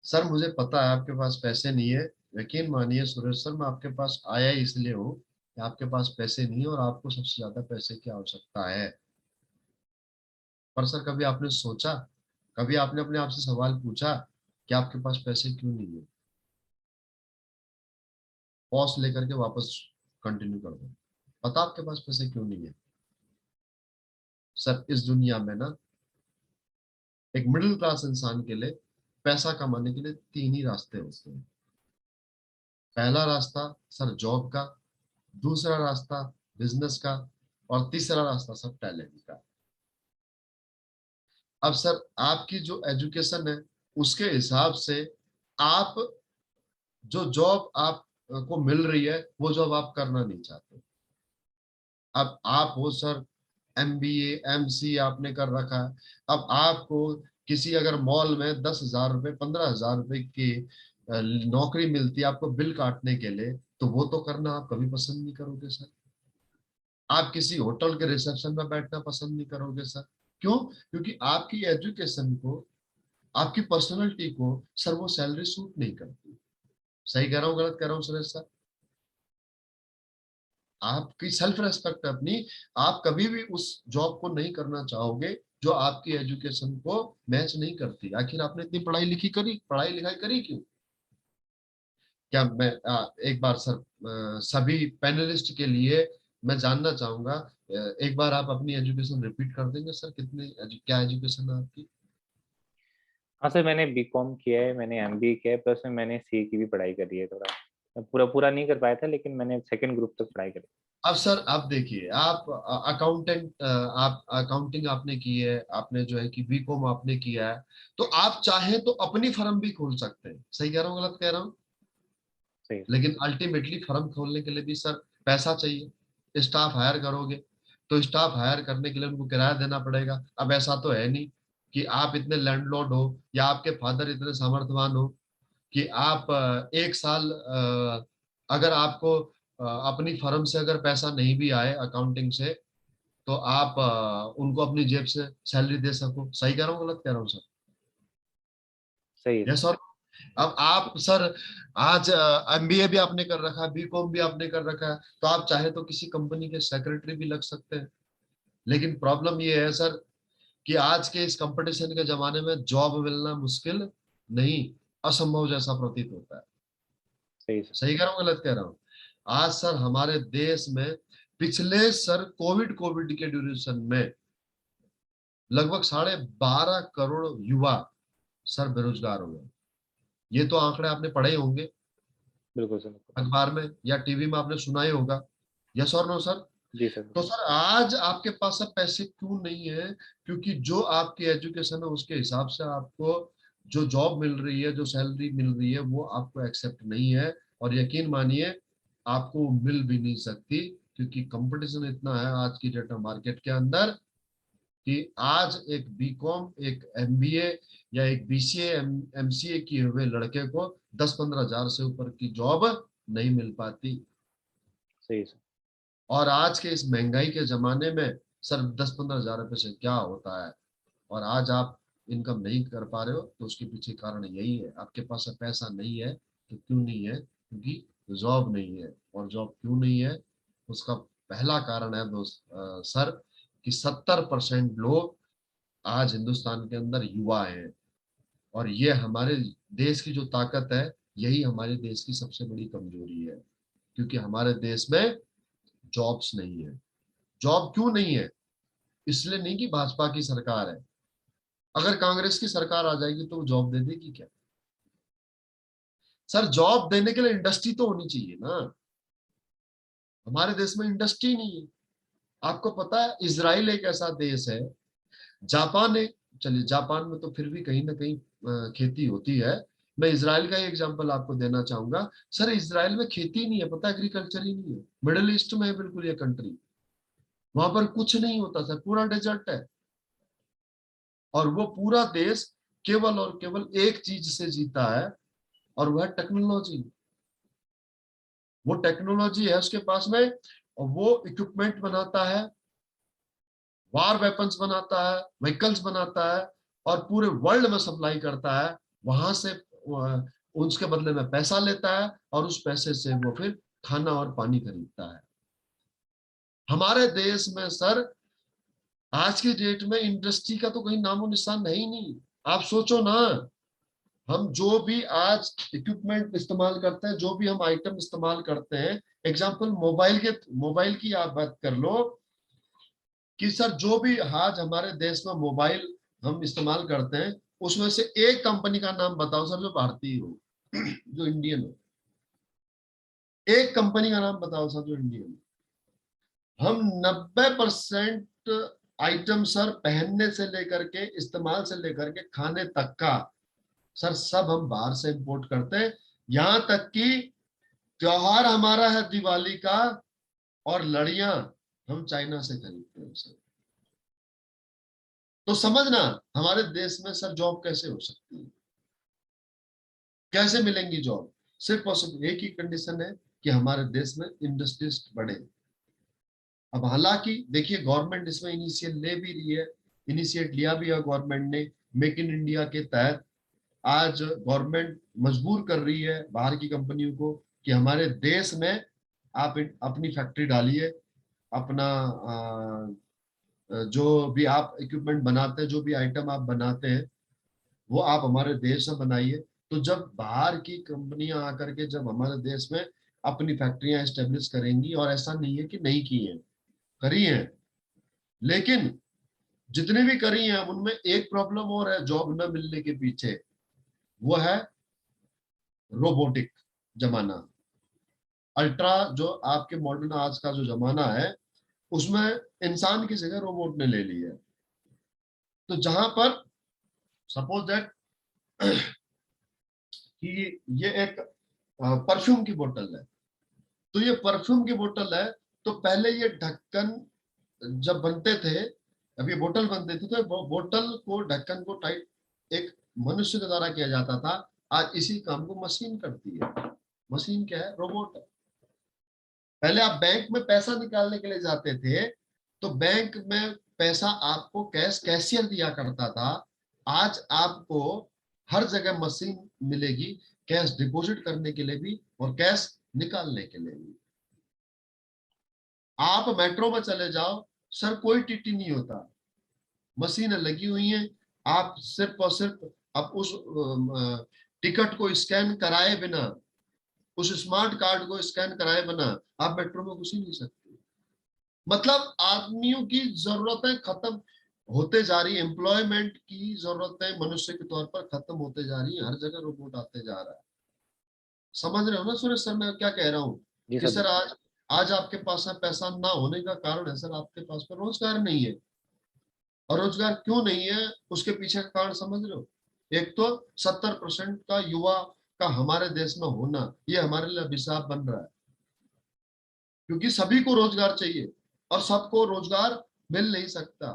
सर मुझे पता है आपके पास पैसे नहीं है, यकीन मानिए सुरेश सर, मैं आपके पास आया ही इसलिए हूँ कि आपके पास पैसे नहीं है और आपको सबसे ज्यादा पैसे की आवश्यकता है। पर सर कभी आपने सोचा, कभी आपने अपने आप से सवाल पूछा कि आपके पास पैसे क्यों नहीं है? पॉज लेकर के वापस कंटिन्यू कर दो। पता आपके पास पैसे क्यों नहीं है? सर इस दुनिया में ना एक मिडिल क्लास इंसान के लिए पैसा कमाने के लिए 3 ही रास्ते होते हैं। पहला रास्ता सर जॉब का, दूसरा रास्ता बिजनेस का, और तीसरा रास्ता सर टैलेंट का। अब सर आपकी जो एजुकेशन है उसके हिसाब से आप जो जॉब आप को मिल रही है वो जॉब आप करना नहीं चाहते। अब आप हो सर MBA MC आपने कर रखा है, अब आपको किसी अगर मॉल में 10,000 रुपए 15,000 रुपए की नौकरी मिलती है आपको बिल काटने के लिए, तो वो तो करना आप कभी पसंद नहीं करोगे सर। आप किसी होटल के रिसेप्शन में बैठना पसंद नहीं करोगे सर। क्यों? क्योंकि आपकी एजुकेशन को, आपकी पर्सनैलिटी को सर वो सैलरी सूट नहीं करती। सही कह रहा हूँ गलत कह रहा हूँ सुरेश सर? आपकी सेल्फ रेस्पेक्ट अपनी, आप कभी भी उस जॉब को नहीं करना चाहोगे जो आपकी एजुकेशन को मैच नहीं करती। आखिर आपने इतनी पढ़ाई लिखाई करी क्यों? क्या मैं एक बार सर सभी पैनलिस्ट के लिए मैं जानना चाहूंगा, एक बार आप अपनी एजुकेशन रिपीट कर देंगे सर? क्या एजुकेशन है आपकी? हाँ सर, मैंने बीकॉम किया है, मैंने MBA किया है, प्लस में मैंने CA की भी पढ़ाई करी है थोड़ा। मैं पूरा पूरा नहीं कर पाया था, लेकिन मैंने सेकंड ग्रुप तक पढ़ाई करी। अब सर आप देखिए, आप अकाउंटेंट, आप अकाउंटिंग आपने की है, आपने जो है कि बीकॉम आपने किया है, तो आप चाहें तो अपनी फर्म भी खोल सकते हैं। सही कह रहा हूँ गलत कह रहा हूँ? सही है। लेकिन अल्टीमेटली फर्म खोलने के लिए भी सर पैसा चाहिए। स्टाफ हायर करोगे तो स्टाफ हायर करने के लिए उनको किराया देना पड़ेगा। अब ऐसा तो है नहीं कि आप इतने लैंडलॉर्ड हो या आपके फादर इतने सामर्थ्यवान हो कि आप एक साल अगर आपको अपनी फर्म से अगर पैसा नहीं भी आए अकाउंटिंग से, तो आप उनको अपनी जेब से सैलरी दे सको। सही कह रहा हूँ गलत कह रहा हूँ सर? सही है। Yes sir. अब आप सर आज MBA भी आपने कर रखा है, बीकॉम भी आपने कर रखा है, तो आप चाहे तो किसी कंपनी के सेक्रेटरी भी लग सकते हैं। लेकिन प्रॉब्लम ये है सर कि आज के इस कंपटीशन के जमाने में जॉब मिलना मुश्किल नहीं, असंभव जैसा प्रतीत होता है। सही है सर। सही कह रहा हूँ गलत कह रहा हूँ? आज सर हमारे देश में पिछले सर कोविड के ड्यूरेशन में लगभग 12.5 करोड़ युवा सर बेरोजगार हो गए। ये तो आंकड़े आपने पढ़े ही होंगे बिल्कुल सर, बिल्कुल। अखबार में या टीवी में, आपने सुना ही होगा। यस और नो सर? जी सर, तो बिल्कुल। सर आज आपके पास सब पैसे क्यों नहीं है? क्योंकि जो आपकी एजुकेशन है उसके हिसाब से आपको जो जॉब मिल रही है, जो सैलरी मिल रही है, वो आपको एक्सेप्ट नहीं है। और यकीन मानिए आपको मिल भी नहीं सकती, क्योंकि कंपटीशन इतना है आज की डेट में मार्केट के अंदर कि आज एक बीकॉम, एक MBA या एक BCA MCA किए हुए लड़के को 10-15 हजार से ऊपर की जॉब नहीं मिल पाती। सही है सर। और आज के इस महंगाई के जमाने में सर 10-15 हजार रुपए से क्या होता है? और आज आप इनकम नहीं कर पा रहे हो, तो उसके पीछे कारण यही है, आपके पास पैसा नहीं है। तो क्यों नहीं है? क्योंकि जॉब नहीं है। और जॉब क्यों नहीं है उसका पहला कारण है दोस्त सर कि 70% लोग आज हिंदुस्तान के अंदर युवा हैं। और ये हमारे देश की जो ताकत है, यही हमारे देश की सबसे बड़ी कमजोरी है। क्योंकि हमारे देश में जॉब्स नहीं है। जॉब क्यों नहीं है? इसलिए नहीं कि भाजपा की सरकार है। अगर कांग्रेस की सरकार आ जाएगी तो वो जॉब दे देगी क्या? सर जॉब देने के लिए इंडस्ट्री तो होनी चाहिए ना। हमारे देश में इंडस्ट्री नहीं है। आपको पता है इजराइल एक ऐसा देश है, जापान एक, चलिए जापान में तो फिर भी कहीं ना कहीं खेती होती है। मैं इजराइल का ही एग्जांपल आपको देना चाहूंगा। सर इजराइल में खेती नहीं है, पता, एग्रीकल्चर ही नहीं है। मिडिल ईस्ट में है बिल्कुल ये कंट्री। वहां पर कुछ नहीं होता सर, पूरा डेजर्ट है। और वो पूरा देश केवल और केवल एक चीज से जीता है, और वह टेक्नोलॉजी। वो टेक्नोलॉजी है उसके पास में, और वो इक्विपमेंट बनाता है, वार वेपन्स बनाता है, व्हीकल्स बनाता है, और पूरे वर्ल्ड में सप्लाई करता है। वहां से उसके बदले में पैसा लेता है, और उस पैसे से वो फिर खाना और पानी खरीदता है। हमारे देश में सर आज की डेट में इंडस्ट्री का तो कहीं नामो निशान है ही नहीं। आप सोचो ना, हम जो भी आज इक्विपमेंट इस्तेमाल करते हैं, जो भी हम आइटम इस्तेमाल करते हैं, एग्जांपल मोबाइल की आप बात कर लो, कि सर जो भी आज हमारे देश में मोबाइल हम इस्तेमाल करते हैं, उसमें से एक कंपनी का नाम बताओ सर जो भारतीय हो, जो इंडियन हो। एक कंपनी का नाम बताओ सर जो इंडियन हो। हम 90% आइटम सर पहनने से लेकर के, इस्तेमाल से लेकर के, खाने तक का सर सब हम बाहर से इंपोर्ट करते हैं। यहां तक कि त्योहार हमारा है दिवाली का, और लड़ियां हम चाइना से खरीदते हैं सर। तो समझना हमारे देश में सर जॉब कैसे हो सकती है, कैसे मिलेंगी जॉब? सिर्फ और सिर्फ एक ही कंडीशन है कि हमारे देश में इंडस्ट्रीज बढ़े। अब हालांकि देखिए गवर्नमेंट इसमें इनिशिएट ले भी रही है, इनिशिएट लिया भी है गवर्नमेंट ने मेक इन इंडिया के तहत। आज गवर्नमेंट मजबूर कर रही है बाहर की कंपनियों को कि हमारे देश में आप अपनी फैक्ट्री डालिए, अपना जो भी आप इक्विपमेंट बनाते हैं, जो भी आइटम आप बनाते हैं, वो आप हमारे देश में बनाइए। तो जब बाहर की कंपनियां आकर के जब हमारे देश में अपनी फैक्ट्रियां एस्टेब्लिश करेंगी, और ऐसा नहीं है कि नहीं की है, करी है, लेकिन जितनी भी करी है उनमें एक प्रॉब्लम और है जॉब न मिलने के पीछे, वो है रोबोटिक जमाना। अल्ट्रा जो आपके मॉडर्न आज का जो जमाना है, उसमें इंसान की जगह रोबोट ने ले ली है। तो जहां पर सपोज दैट कि ये एक परफ्यूम की बोतल है, तो ये परफ्यूम की बोतल है, तो पहले ये ढक्कन जब बनते थे, अब ये बोतल बनते थे, तो बोतल को, ढक्कन को टाइट एक मनुष्य के द्वारा किया जाता था। आज इसी काम को मशीन करती है। मशीन क्या है? रोबोट है। पहले आप बैंक में पैसा निकालने के लिए जाते थे, तो बैंक में पैसा आपको कैश कैशियर दिया करता था। आज आपको हर जगह मशीन मिलेगी, कैश डिपॉजिट करने के लिए भी और कैश निकालने के लिए भी। आप मेट्रो में चले जाओ सर, कोई टीटी नहीं होता, मशीनें लगी हुई हैं। आप सिर्फ और सिर्फ आप उस टिकट को स्कैन कराए बिना, उस स्मार्ट कार्ड को स्कैन कराए बिना आप मेट्रो में घुस ही नहीं सकते। मतलब आदमियों की जरूरतें खत्म होते जा रही है, एम्प्लॉयमेंट की जरूरतें मनुष्य के तौर पर खत्म होते जा रही है, हर जगह रोबोट आते जा रहा है। समझ रहे हो ना सुरेश सर मैं क्या कह रहा हूँ? जी कि सर। सर आज आज आपके पास में पैसा ना होने का कारण है सर आपके पास में रोजगार नहीं है। और रोजगार क्यों नहीं है उसके पीछे का कारण समझ रहे हो? एक तो 70% का युवा का हमारे देश में होना, ये हमारे लिए अभिशाप बन रहा है, क्योंकि सभी को रोजगार चाहिए और सबको रोजगार मिल नहीं सकता।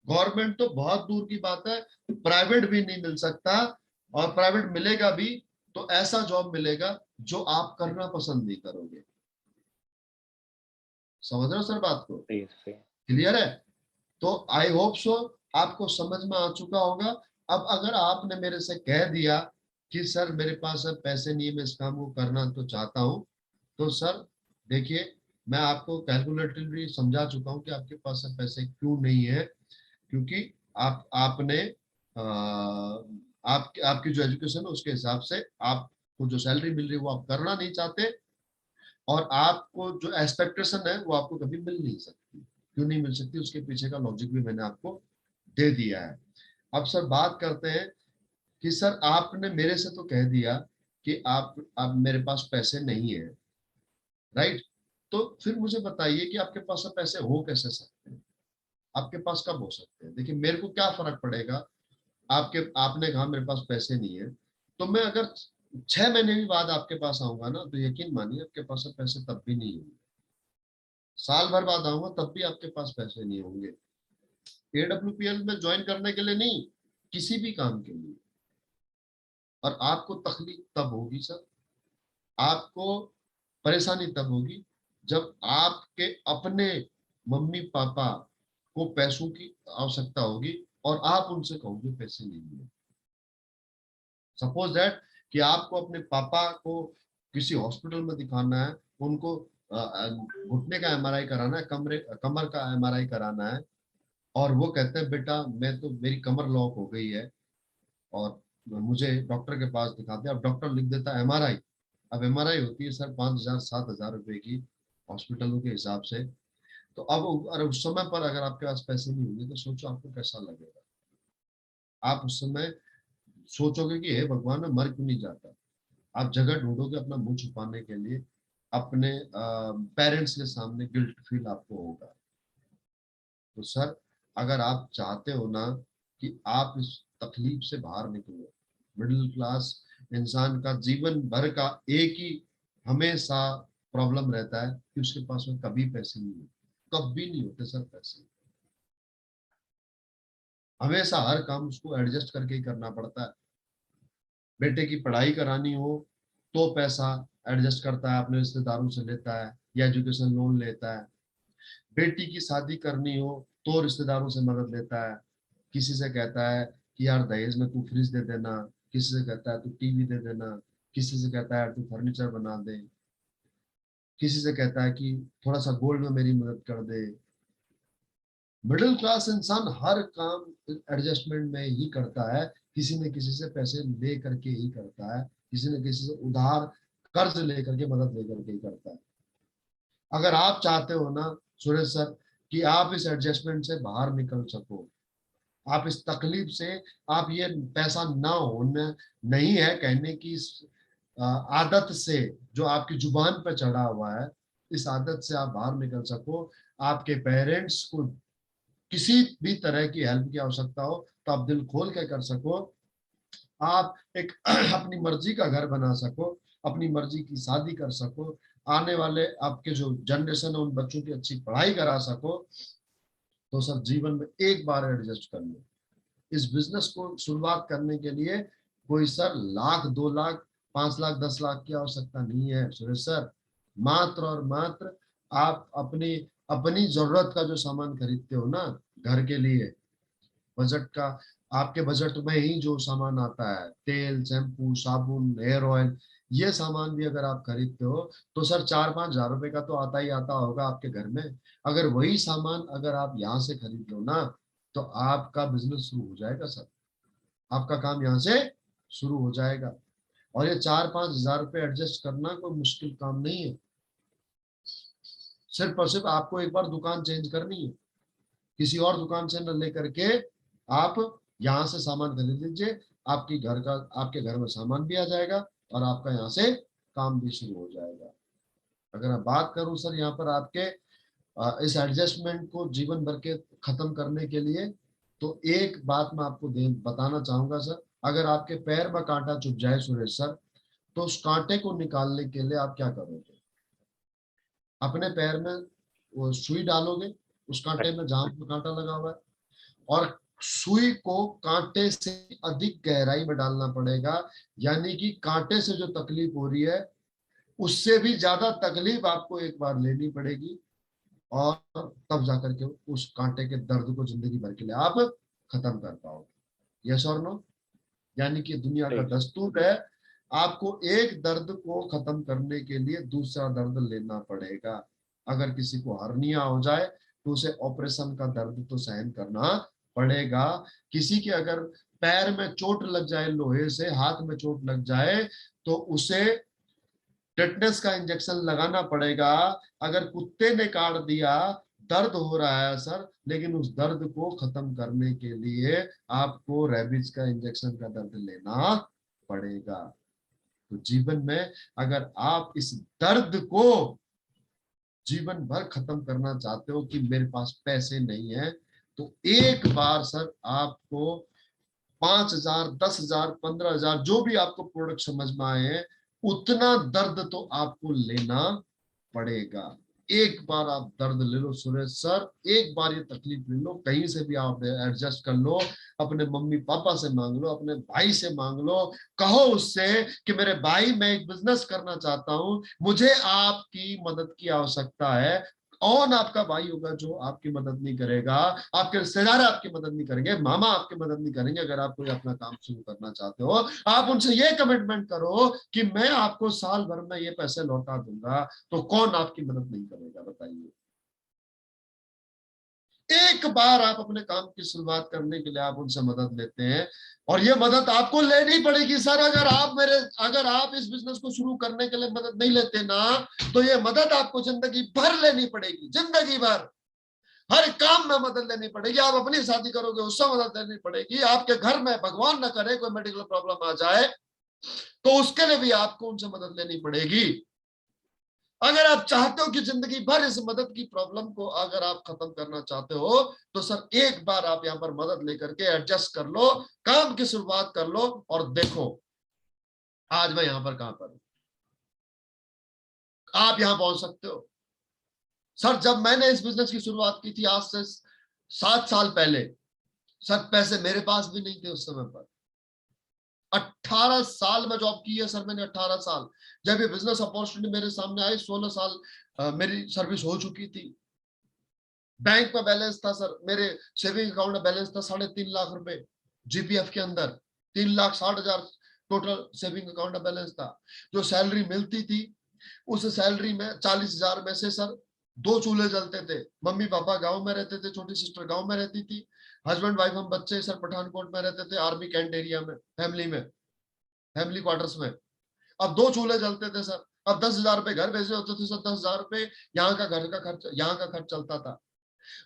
गवर्नमेंट तो बहुत दूर की बात है, प्राइवेट भी नहीं मिल सकता, और प्राइवेट मिलेगा भी तो ऐसा जॉब मिलेगा जो आप करना पसंद नहीं करोगे। समझ रहे हो सर बात को? सही सही। क्लियर है? तो आई होप सो आपको समझ में आ चुका होगा। अब अगर आपने मेरे से कह दिया कि सर मेरे पास अब पैसे नहीं है, मैं इस काम को करना तो चाहता हूं, तो सर देखिए मैं आपको कैलकुलेटरली समझा चुका हूं कि आपके पास अब पैसे क्यों नहीं है। क्योंकि आपने आपकी जो एजुकेशन है उसके हिसाब से आपको जो सैलरी मिल रही है वो आप करना नहीं चाहते, और आपको जो एक्सपेक्टेशन है वो आपको कभी मिल नहीं सकती। क्यों नहीं मिल सकती उसके पीछे का लॉजिक भी मैंने आपको दे दिया है। अब सर बात करते हैं कि सर आपने मेरे से तो कह दिया कि आप मेरे पास पैसे नहीं है, राइट? तो फिर मुझे बताइए कि आपके पास पैसे हो कैसे सकते हैं, आपके पास कब हो सकते हैं? देखिए मेरे को क्या फर्क पड़ेगा, आपने कहा मेरे पास पैसे नहीं है, तो मैं अगर 6 महीने भी बाद आपके पास आऊंगा ना, तो यकीन मानिए आपके पास पैसे तब भी नहीं होंगे। साल भर बाद आऊंगा तब भी आपके पास पैसे नहीं होंगे। AWPL में ज्वाइन करने के लिए नहीं, किसी भी काम के लिए। और आपको तकलीफ तब होगी सर, आपको परेशानी तब होगी जब आपके अपने मम्मी पापा को पैसों की आवश्यकता होगी और आप उनसे कहोगे पैसे नहीं है। सपोज दैट कि आपको अपने पापा को किसी हॉस्पिटल में दिखाना है, उनको घुटने का एमआरआई कराना है, कमर का एमआरआई कराना है, और वो कहते हैं बेटा मैं तो मेरी कमर लॉक हो गई है और मुझे डॉक्टर के पास दिखाते हैं। अब डॉक्टर लिख देता है एमआरआई। अब एमआरआई होती है सर 5,000 7,000 रुपए की हॉस्पिटलों के हिसाब से। तो अब अरे उस समय पर अगर आपके पास पैसे नहीं होंगे तो सोचो आपको कैसा लगेगा। आप उस समय सोचोगे कि हे भगवान मैं मर क्यों नहीं जाता। आप जगह ढूंढोगे अपना मुंह छुपाने के लिए, अपने पेरेंट्स के सामने गिल्ट फील आपको होगा। तो सर अगर आप चाहते हो ना कि आप इस तकलीफ से बाहर निकलो, मिडिल क्लास इंसान का जीवन भर का एक ही हमेशा प्रॉब्लम रहता है कि उसके पास में कभी पैसे नहीं होते, कभी नहीं होते सर पैसे। हमेशा हर काम उसको एडजस्ट करके ही करना पड़ता है। बेटे की पढ़ाई करानी हो तो पैसा एडजस्ट करता है, अपने रिश्तेदारों से लेता है या एजुकेशन लोन लेता है। बेटी की शादी करनी हो तो रिश्तेदारों से मदद लेता है, किसी से कहता है कि यार दहेज में तू फ्रिज दे देना, किसी से कहता है तू टीवी दे देना, किसी से कहता है यार तू फर्नीचर बना दे, किसी से कहता है कि थोड़ा सा गोल्ड में मेरी मदद कर दे। मिडिल क्लास इंसान हर काम एडजस्टमेंट में ही करता है, किसी न किसी से पैसे ले करके ही करता है, किसी न किसी से उधार कर्ज लेकर के मदद लेकर के ही करता है। अगर आप चाहते हो ना सुरेश सर कि आप इस एडजस्टमेंट से बाहर निकल सको, आप इस तकलीफ से, आप ये पैसा ना होना नहीं है कहने की इस आदत से जो आपकी जुबान पर चढ़ा हुआ है, इस आदत से आप बाहर निकल सको, आपके पेरेंट्स को किसी भी तरह की हेल्प की आवश्यकता हो तो आप दिल खोल के कर सको, आप एक अपनी मर्जी का घर बना सको, अपनी मर्जी की शादी कर सको, आने वाले आपके जो जनरेशन है उन बच्चों की अच्छी पढ़ाई करा सको। तो सर जीवन में एक बार एडजस्ट कर लो। इस बिजनेस को शुरुआत करने के लिए कोई सर लाख 2 लाख 5 लाख 10 लाख की आवश्यकता नहीं है सुरेश सर। मात्र और मात्र आप अपनी अपनी जरूरत का जो सामान खरीदते हो ना घर के लिए, बजट का, आपके बजट में ही जो सामान आता है, तेल शैम्पू साबुन हेयर ऑयल, ये सामान भी अगर आप खरीदते हो तो सर 4-5 हजार रुपए का तो आता ही आता होगा आपके घर में। अगर वही सामान अगर आप यहाँ से खरीद लो ना तो आपका बिजनेस शुरू हो जाएगा सर, आपका काम यहाँ से शुरू हो जाएगा। और ये 4-5 हजार रुपए एडजस्ट करना कोई मुश्किल काम नहीं है। सिर्फ और सिर्फ आपको एक बार दुकान चेंज करनी है, किसी और दुकान से न लेकर के आप यहाँ से सामान खरीद लीजिए, आपके घर में सामान भी आ जाएगा और आपका यहाँ से काम भी शुरू हो जाएगा। अगर मैं बात करूं सर यहाँ पर आपके इस एडजस्टमेंट को जीवन भर के खत्म करने के लिए, तो एक बात मैं आपको बताना चाहूंगा सर, अगर आपके पैर में कांटा चुभ जाए सुरेश सर, तो उस कांटे को निकालने के लिए आप क्या करोगे? अपने पैर में वो सुई डालोगे उस कांटे में जहां पर कांटा लगा हुआ है, और सुई को कांटे से अधिक गहराई में डालना पड़ेगा, यानी कि कांटे से जो तकलीफ हो रही है उससे भी ज्यादा तकलीफ आपको एक बार लेनी पड़ेगी, और तब जाकर के उस कांटे के दर्द को जिंदगी भर के लिए आप खत्म कर पाओगे। यस और नो? यानी कि दुनिया का दस्तूर है, आपको एक दर्द को खत्म करने के लिए दूसरा दर्द लेना पड़ेगा। अगर किसी को हर्निया हो जाए तो उसे ऑपरेशन का दर्द तो सहन करना पड़ेगा। किसी के अगर पैर में चोट लग जाए, लोहे से हाथ में चोट लग जाए, तो उसे टेटनस का इंजेक्शन लगाना पड़ेगा। अगर कुत्ते ने काट दिया, दर्द हो रहा है सर, लेकिन उस दर्द को खत्म करने के लिए आपको रेबीज का इंजेक्शन का दर्द लेना पड़ेगा। तो जीवन में अगर आप इस दर्द को जीवन भर खत्म करना चाहते हो कि मेरे पास पैसे नहीं है, तो एक बार सर आपको 5,000 10,000 15,000 जो भी आपको प्रोडक्ट समझ में आए हैं, उतना दर्द तो आपको लेना पड़ेगा। एक बार आप दर्द ले लो सुरेश सर, एक बार ये तकलीफ ले लो, कहीं से भी आप एडजस्ट कर लो, अपने मम्मी पापा से मांग लो, अपने भाई से मांग लो, कहो उससे कि मेरे भाई मैं एक बिजनेस करना चाहता हूं, मुझे आपकी मदद की आवश्यकता है। कौन आपका भाई होगा जो आपकी मदद नहीं करेगा? आपके रिश्तेदार आपकी मदद नहीं करेंगे, मामा आपकी मदद नहीं करेंगे। अगर आप कोई अपना काम शुरू करना चाहते हो, आप उनसे ये कमिटमेंट करो कि मैं आपको साल भर में ये पैसे लौटा दूंगा, तो कौन आपकी मदद नहीं करेगा बताइए? एक बार आप अपने काम की शुरुआत करने के लिए आप उनसे मदद लेते हैं, और ये मदद आपको लेनी पड़ेगी सर। अगर आप इस बिजनेस को शुरू करने के लिए मदद नहीं लेते ना, तो ये मदद आपको जिंदगी भर लेनी पड़ेगी, जिंदगी भर। हर काम में मदद लेनी पड़ेगी। आप अपनी शादी करोगे, उससे मदद लेनी पड़ेगी। आपके घर में भगवान न करे कोई मेडिकल प्रॉब्लम आ जाए, तो उसके लिए भी आपको उनसे मदद लेनी पड़ेगी। अगर आप चाहते हो कि जिंदगी भर इस मदद की प्रॉब्लम को अगर आप खत्म करना चाहते हो, तो सर एक बार आप यहां पर मदद लेकर के एडजस्ट कर लो, काम की शुरुआत कर लो, और देखो आज मैं यहां पर कहां पर हूं, आप यहां पहुंच सकते हो। सर जब मैंने इस बिजनेस की शुरुआत की थी आज से 7 साल पहले, सर पैसे मेरे पास भी नहीं थे उस समय पर। 18 साल में जॉब की है सर मैंने, 18 साल। जब ये बिजनेस अपॉर्चुनिटी मेरे सामने आई, 16 साल मेरी सर्विस हो चुकी थी। बैंक में बैलेंस था सर, मेरे सेविंग अकाउंट में बैलेंस था 3.5 लाख रुपए जीपीएफ के अंदर, 3,60,000 टोटल सेविंग अकाउंट में बैलेंस था। जो सैलरी मिलती थी, उस सैलरी में 40,000 में से सर 2 चूल्हे जलते थे। मम्मी पापा गांव में रहते थे, छोटी सिस्टर गांव में रहती थी, हस्बैंड वाइफ हम बच्चे सर पठानकोट में रहते थे, आर्मी कैंट एरिया में, फैमिली क्वार्टर्स में। अब 2 चूल्हे जलते थे सर। अब 10,000 रुपए घर भेजे होते थे सर, 10,000 रुपए यहाँ का घर का खर्च, यहाँ का खर्च चलता था।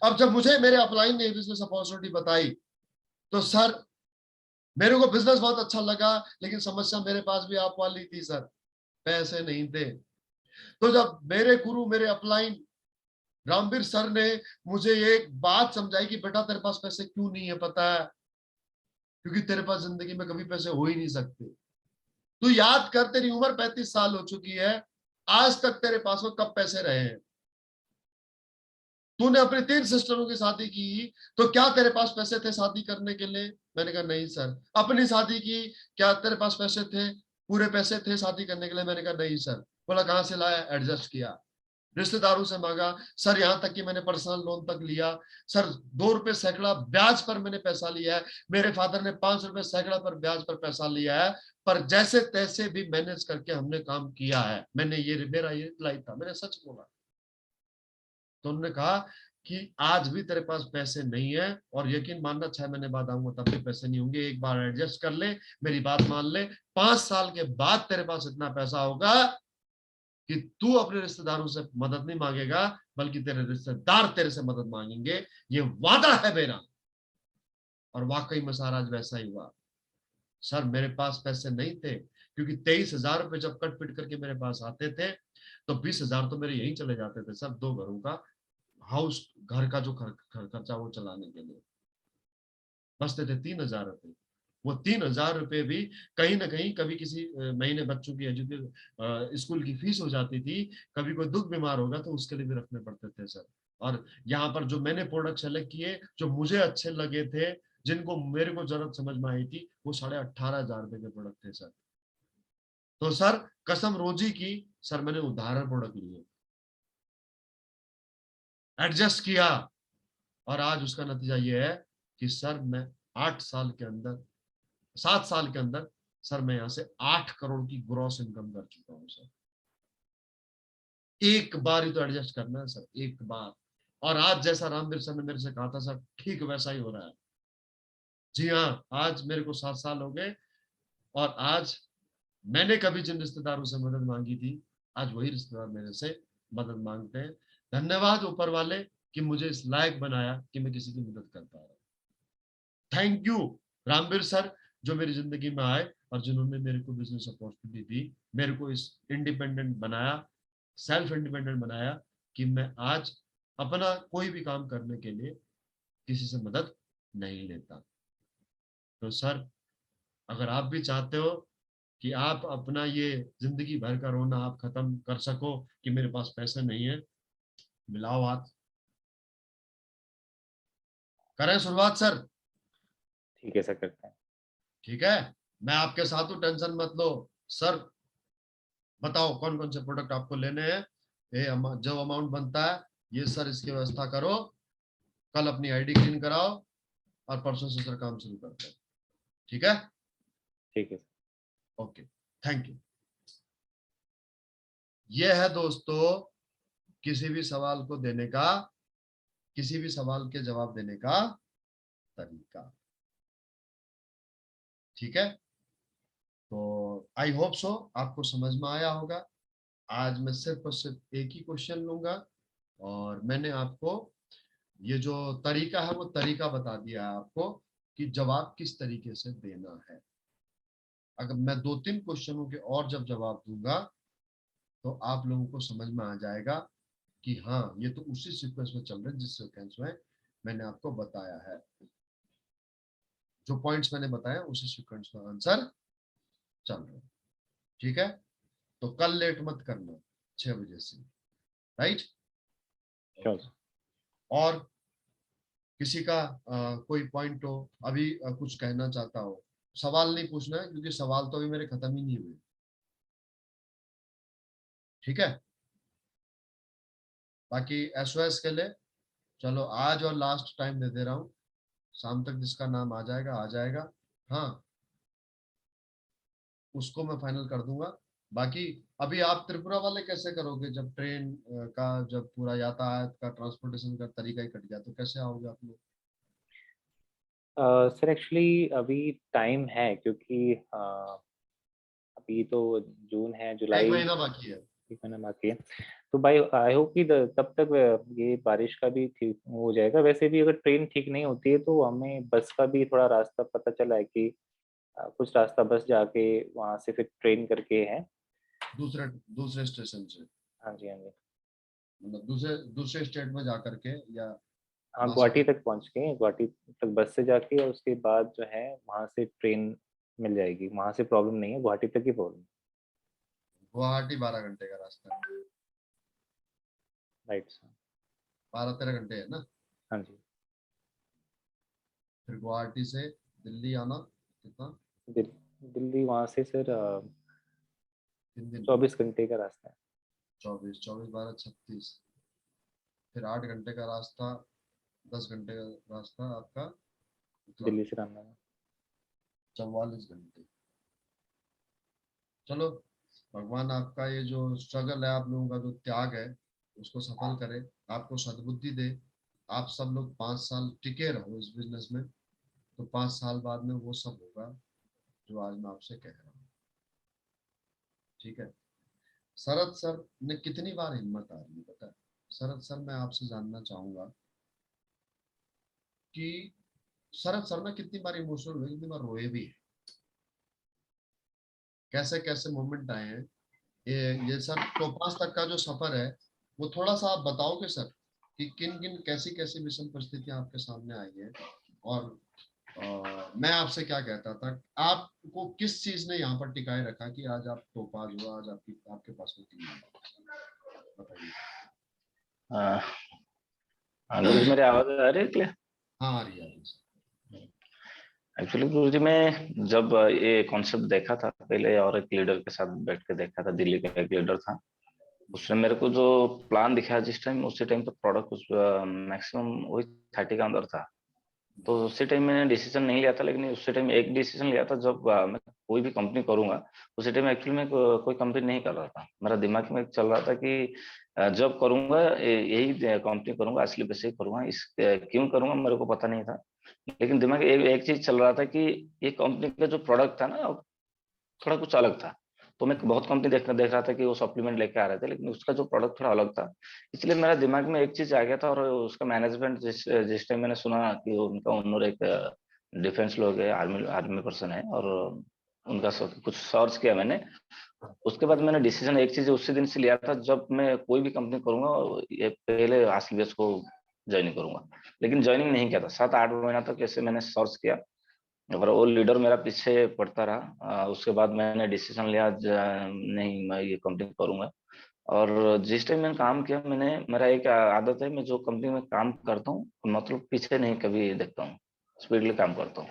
अब जब मुझे मेरे अपलाइन ने बिजनेस अपॉर्चुनिटी बताई, तो सर मेरे को बिजनेस बहुत अच्छा लगा, लेकिन समस्या मेरे पास भी आप वाली थी सर, पैसे नहीं थे। तो जब मेरे गुरु, मेरे अपलाइन रामवीर सर ने मुझे एक बात समझाई कि बेटा तेरे पास पैसे क्यों नहीं है पता है? क्योंकि तेरे पास जिंदगी में कभी पैसे हो ही नहीं सकते। तू याद कर, तेरी उम्र 35 साल हो चुकी है, आज तक तेरे पास में कब पैसे रहे हैं? तूने अपनी 3 सिस्टरों की शादी की, तो क्या तेरे पास पैसे थे शादी करने के लिए? मैंने कहा नहीं सर। अपनी शादी की, क्या तेरे पास पैसे थे, पूरे पैसे थे शादी करने के लिए? मैंने कहा नहीं सर। बोला कहां से लाया? एडजस्ट किया, रिश्तेदारों से मांगा सर, यहां तक कि मैंने पर्सनल लोन तक लिया सर। 2 रुपए सैकड़ा ब्याज पर मैंने पैसा लिया है, मेरे फादर ने 5 रुपए सैकड़ा पर ब्याज पर पैसा लिया है, पर जैसे तैसे भी मैनेज करके हमने काम किया है। मैंने ये मेरा ये रिप्लाई था, मैंने सच बोला। तो उन्होंने कहा कि आज भी तेरे पास पैसे नहीं है, और यकीन मानना 6 महीने बाद आऊंगा तब भी पैसे नहीं होंगे, एक बार एडजस्ट कर ले, मेरी बात मान ले, 5 साल के बाद तेरे पास इतना पैसा होगा कि तू अपने रिश्तेदारों से मदद नहीं मांगेगा, बल्कि तेरे रिश्तेदार तेरे से मदद मांगेंगे, ये वादा है मेरा। और वाकई में सर आज वैसा ही हुआ। सर मेरे पास पैसे नहीं थे, क्योंकि 23,000 रुपए जब कट पिट करके मेरे पास आते थे, तो 20,000 तो मेरे यहीं चले जाते थे सर, 2 घरों का हाउस, घर का जो खर्चा वो चलाने के लिए बचते थे 3,000 रुपए। वो 3,000 रुपए भी कहीं ना कहीं, कभी किसी महीने बच्चों की एजुकेशन स्कूल की फीस हो जाती थी, कभी कोई दुख बीमार होगा तो उसके लिए भी रखने पड़ते थे सर। और यहाँ पर जो मैंने प्रोडक्ट सेलेक्ट किए, जो मुझे अच्छे लगे थे, जिनको मेरे को जरूरत समझ में आई थी, वो 18,500 रुपए के प्रोडक्ट थे सर। तो सर कसम रोजी की, सर मैंने उदाहरण प्रोडक्ट लिए, एडजस्ट किया, और आज उसका नतीजा ये है कि सर मैं 8 साल के अंदर, 7 साल के अंदर सर मैं यहां से 8 करोड़ की ग्रॉस इनकम कर चुका हूं सर। एक बार ही तो एडजस्ट करना है सर, एक बार। और आज जैसा रामवीर सर ने मेरे से कहा था सर, ठीक वैसा ही हो रहा है। जी हाँ, आज मेरे को 7 साल हो गए, और आज मैंने कभी जिन रिश्तेदारों से मदद मांगी थी, आज वही रिश्तेदार मेरे से मदद मांगते हैं। धन्यवाद ऊपर वाले कि मुझे इस लायक बनाया कि मैं किसी की मदद कर पा रहा हूं। थैंक यू रामवीर सर, जो मेरी जिंदगी में आए और जिन्होंने मेरे को बिजनेस अपॉर्चुनिटी दी, मेरे को इस इंडिपेंडेंट बनाया, सेल्फ इंडिपेंडेंट बनाया, कि मैं आज अपना कोई भी काम करने के लिए किसी से मदद नहीं लेता। तो सर अगर आप भी चाहते हो कि आप अपना ये जिंदगी भर का रोना आप खत्म कर सको कि मेरे पास पैसे नहीं है, मिलाओ हाथ, करें शुरुआत सर। ठीक है सर, करते हैं। ठीक है, मैं आपके साथ हूँ, टेंशन मत लो। सर बताओ कौन कौन से प्रोडक्ट आपको लेने हैं, ये जो अमाउंट बनता है ये सर इसकी व्यवस्था करो, कल अपनी आईडी क्लीन कराओ और परसों से सर काम शुरू करते हैं। ठीक है, ठीक है सर। Okay, thank you. ये है दोस्तों किसी भी सवाल को देने का, किसी भी सवाल के जवाब देने का तरीका। ठीक है, तो आई होप सो आपको समझ में आया होगा। आज मैं सिर्फ और सिर्फ एक ही क्वेश्चन लूंगा और मैंने आपको ये जो तरीका है वो तरीका बता दिया है आपको कि जवाब किस तरीके से देना है। अगर मैं 2-3 क्वेश्चनों के और जब जवाब दूंगा तो आप लोगों को समझ में आ जाएगा कि हाँ ये तो उसी सीक्वेंस में चल रहा है जिस सीक्वेंस में मैंने आपको बताया है। जो पॉइंट्स मैंने बताया उसी सीक्वेंस में आंसर चल रहा है। ठीक है, तो कल लेट मत करना 6 बजे से, राइट। Sure sir. और किसी का कोई पॉइंट हो अभी, कुछ कहना चाहता हो, सवाल नहीं पूछना है क्योंकि सवाल तो अभी मेरे खत्म ही नहीं हुए। ठीक है, बाकी एसओएस के लिए चलो आज और लास्ट टाइम दे दे रहा हूँ, शाम तक जिसका नाम आ जाएगा आ जाएगा। हाँ, उसको मैं फाइनल कर दूंगा। बाकी अभी आप त्रिपुरा वाले कैसे करोगे, जब ट्रेन का जब पूरा यातायात का ट्रांसपोर्टेशन का तरीका ही कट गया तो कैसे आओगे आप लोग? सर एक्चुअली अभी टाइम है, क्योंकि अभी तो जून है, एक जुलाई महीना बाकी है। एक महीना बाकी है। तो भाई आई होप कि तब तक ये बारिश का भी ठीक हो जाएगा। वैसे भी अगर ट्रेन ठीक नहीं होती है तो हमें बस का भी थोड़ा रास्ता पता चला है कि कुछ रास्ता बस जाके वहां से फिर ट्रेन करके है। दूसरे दूसरे स्टेशन से, हाँ जी, हाँ जी। मतलब दूसरे दूसरे स्टेट में जा करके, या हाँ, वहां से गुवाहाटी तक पहुंच के, गुवाहाटी तक बस से जाके, और उसके बाद जो है वहां से ट्रेन मिल जाएगी। वहां से प्रॉब्लम नहीं है, गुवाहाटी तक ही प्रॉब्लम। गुवाहाटी 12 घंटे का रास्ता है। Right sir. 12-13 घंटे है ना। हाँ जी। फिर गुवाहाटी से दिल्ली आना कितना? दिल्ली वहां से सर 3 दिन? 24 घंटे का रास्ता है। 24, 24, 12, 36, फिर 8 घंटे का रास्ता, 10 घंटे का रास्ता आपका, मतलब दिल्ली से रामनगर। 44 घंटे। चलो, भगवान आपका ये जो स्ट्रगल है, आप लोगों का जो त्याग है उसको सफल करे, आपको सद्बुद्धि दे। आप सब लोग 5 साल टिके रहो इस बिजनेस में, तो 5 साल बाद में वो सब होगा जो आज मैं आपसे कह रहा हूँ। ठीक है, शरद सर ने कितनी बार हिम्मत आ रही है पता है? शरद सर, मैं आपसे जानना चाहूंगा कि शरद सर ना कितनी बार इमोशनल हुए, कितनी बार रोए भी है, कैसे कैसे मोमेंट आए हैं। ये सर टोपास तक का जो सफर है वो थोड़ा सा आप बताओगे सर, कि किन किन कैसी कैसी विषम परिस्थितियां आपके सामने आई है। और मैं आपसे क्या कहता था, आपको किस चीज ने यहाँ पर टिकाए रखा कि आज आप टोपाज हो, आज आपकी आपके पास में टीम है? बताइए। गुरुजी मेरी आवाज आ रही है क्लियर? हाँ आ रही है सर। एक्चुअली गुरुजी मैं जब ये कॉन्सेप्ट देखा था पहले, और एक लीडर के साथ बैठ के देखा था, दिल्ली का एक लीडर था, उसने मेरे को जो प्लान दिखाया जिस टाइम, उसी टाइम तो प्रोडक्ट कुछ मैक्सिमम वही 30 का अंदर था। तो उसी टाइम मैंने डिसीजन नहीं लिया था, लेकिन उसी टाइम एक डिसीजन लिया था, जब मैं कोई भी कंपनी करूंगा, उसी टाइम एक्चुअली मैं कोई कंपनी नहीं कर रहा था। मेरा दिमाग में चल रहा था कि जब करूंगा यही कंपनी करूंगा, असली पैसे ही करूंगा। क्यों करूंगा मेरे को पता नहीं था, लेकिन दिमाग में एक चीज चल रहा था कि ये कंपनी का जो प्रोडक्ट था ना, थोड़ा कुछ अलग था। तो मैं बहुत कंपनी देख रहा था कि वो सप्लीमेंट लेके आ रहे थे, लेकिन उसका जो प्रोडक्ट थोड़ा अलग था। इसलिए मेरा दिमाग में एक चीज आ गया था, और उसका मैनेजमेंट जिस टाइम मैंने सुना कि उनका ओनर एक डिफेंस लोग है, आर्मी आर्मी पर्सन है, और उनका कुछ सर्च किया मैंने। उसके बाद मैंने डिसीजन एक चीज उसी दिन से लिया था, जब मैं कोई भी कंपनी करूंगा ये पहले असली बेस को ज्वाइन करूंगा। लेकिन ज्वाइनिंग नहीं किया था, 7-8 महीना तक ऐसे मैंने सर्च किया, और वो लीडर मेरा पीछे पड़ता रहा। उसके बाद मैंने डिसीजन लिया नहीं मैं ये कंपनी करूंगा। और जिस टाइम मैंने काम किया, मैंने मेरा एक आदत है, मैं जो कंपनी में काम करता हूँ मतलब पीछे नहीं कभी देखता हूँ, स्पीडली काम करता हूँ।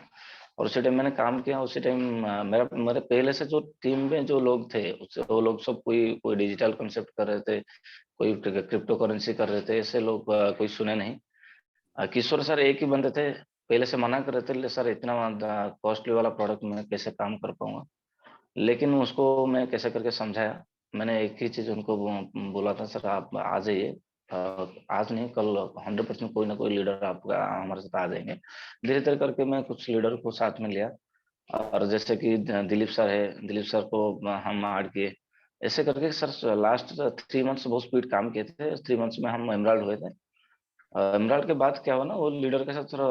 और उसी टाइम मैंने काम किया, उसी टाइम मेरा मेरे पहले से जो टीम में जो लोग थे वो लोग सब कोई कोई डिजिटल कंसेप्ट कर रहे थे, कोई क्रिप्टो करेंसी कर रहे थे, ऐसे लोग कोई सुने नहीं। किशोर सर एक ही बंदे थे, पहले से मना कर रहे थे, सर इतना कॉस्टली वाला प्रोडक्ट में कैसे काम कर पाऊंगा। लेकिन उसको मैं कैसे करके समझाया। मैंने एक ही चीज उनको बोला था, सर आप आ जाइए, आज नहीं कल 100% कोई ना कोई लीडर आपका हमारे साथ आ जाएंगे। धीरे धीरे करके मैं कुछ लीडर को साथ में लिया, और जैसे कि दिलीप सर है, दिलीप सर को हम ऐड किए। ऐसे करके सर लास्ट 3 मंथ्स बहुत स्पीड काम किए थे, 3 मंथ्स में हम एमराल्ड हुए थे। एमराल्ड के बाद क्या हुआ ना, वो लीडर के साथ थोड़ा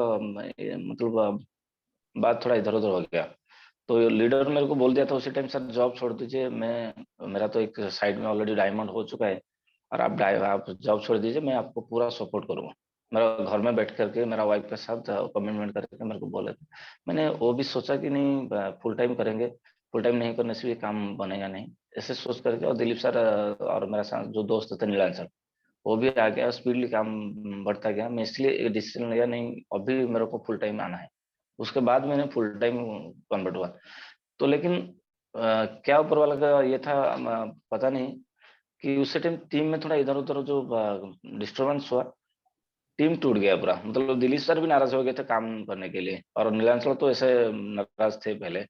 मतलब बात थोड़ा इधर उधर हो गया। तो लीडर मेरे को बोल दिया था उसी टाइम, सर जॉब छोड़ दीजिए, मैं मेरा तो एक साइड में ऑलरेडी डायमंड हो चुका है, और आप जॉब छोड़ दीजिए, मैं आपको पूरा सपोर्ट करूंगा। मेरा घर में बैठ करके मेरा वाइफ के साथ कमिटमेंट करके मेरे को बोले थे। मैंने वो भी सोचा कि नहीं फुल टाइम करेंगे, फुल टाइम नहीं करने से भी काम बनेगा नहीं, ऐसे सोच करके। और दिलीप सर और मेरा साथ जो दोस्त थे नीलांश सर, वो भी आ गया, स्पीडली काम बढ़ता गया। मैं इसलिए डिसीजन लिया, नहीं अभी मेरे को फुल टाइम आना है। उसके बाद मैंने फुल टाइम कन्वर्ट हुआ। तो लेकिन क्या ऊपर वाला का ये था, पता नहीं, कि उस टाइम टीम में थोड़ा इधर उधर जो डिस्टरबेंस हुआ, टीम टूट गया पूरा। मतलब दिलीप सर भी नाराज हो गए थे काम करने के लिए, और नीलांचल तो ऐसे नाराज थे पहले।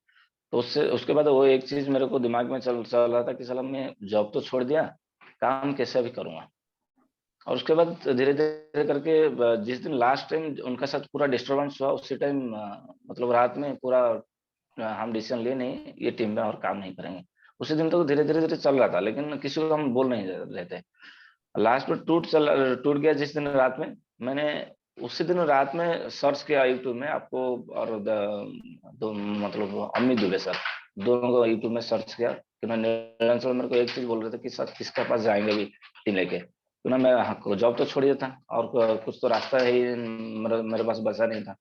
तो उससे उसके बाद वो एक चीज मेरे को दिमाग में चल चल रहा था कि साला मैं जॉब तो छोड़ दिया, काम कैसे अभी करूंगा। और उसके बाद धीरे धीरे करके जिस दिन लास्ट टाइम उनका साथ पूरा डिस्टरबेंस हुआ, उसी टाइम मतलब रात में पूरा हम डिसीजन लिए, नहीं ये टीम में और काम नहीं करेंगे। उसी दिन तो धीरे धीरे धीरे चल रहा था, लेकिन किसी को हम बोल नहीं रहे थे। लास्ट में टूट गया जिस दिन रात में। मैंने उसी दिन रात में सर्च किया यूट्यूब में आपको, और दो मतलब अमित दुबे सर, दोनों को यूट्यूब में सर्च किया कि मैं नीलांचल मेरे को एक चीज बोल रहे थे कि सर किसके पास जाएंगे अभी टीम लेके। तो ना मैं जॉब तो छोड़ दिया था, और कुछ तो रास्ता ही मेरे पास बचा नहीं था।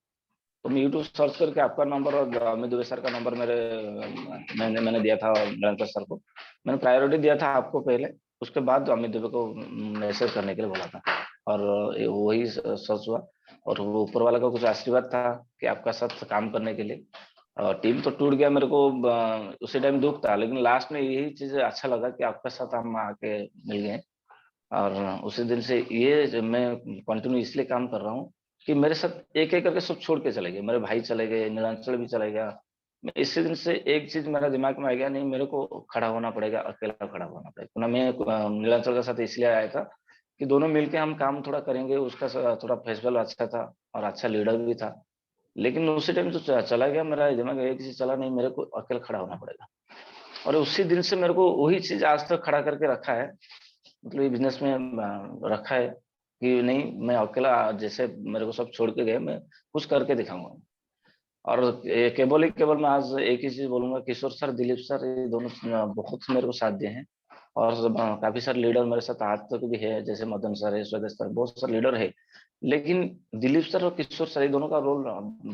तो मैं यूट्यूब सर्च करके आपका नंबर और अमित दुबे सर का नंबर मैंने दिया था निरंतर सर को। मैंने प्रायोरिटी दिया था आपको पहले, उसके बाद अमित दुबे को मैसेज करने के लिए बोला था। और वही सच हुआ। और वो ऊपर वाला का कुछ आशीर्वाद था कि आपका साथ काम करने के लिए। टीम तो टूट गया, मेरे को उसी टाइम दुख था, लेकिन लास्ट में यही चीज अच्छा लगा कि आपके साथ हम आके मिल गए। और उसी दिन से ये मैं कंटिन्यू इसलिए काम कर रहा हूँ कि मेरे साथ एक एक करके सब छोड़ के चले गए, मेरे भाई चले गए, नीलांचल भी चले गया। मैं इसी दिन से एक चीज मेरा दिमाग में आ गया, नहीं मेरे को खड़ा होना पड़ेगा, अकेला खड़ा होना पड़ेगा ना। मैं नीलांचल के साथ इसलिए आया था कि दोनों मिलके हम काम थोड़ा करेंगे। उसका थोड़ा फेस्टिवल अच्छा था और अच्छा लीडर भी था। लेकिन उसी टाइम जो चला गया, मेरा दिमाग में एक चीज चला, नहीं मेरे को अकेला खड़ा होना पड़ेगा। और उसी दिन से मेरे को वही चीज आज तक खड़ा करके रखा है। मतलब ये बिजनेस में रखा है कि नहीं मैं अकेला, जैसे मेरे को सब छोड़ के गए, मैं कुछ करके दिखाऊंगा। और केवल मैं आज एक ही चीज बोलूंगा, किशोर सर दिलीप सर ये दोनों बहुत मेरे को साथ दिए हैं। और काफी सारे लीडर मेरे साथ आज तक भी है, जैसे मदन सर है, स्वदेश सर, बहुत सारे लीडर है। लेकिन दिलीप सर और किशोर सर ये दोनों का रोल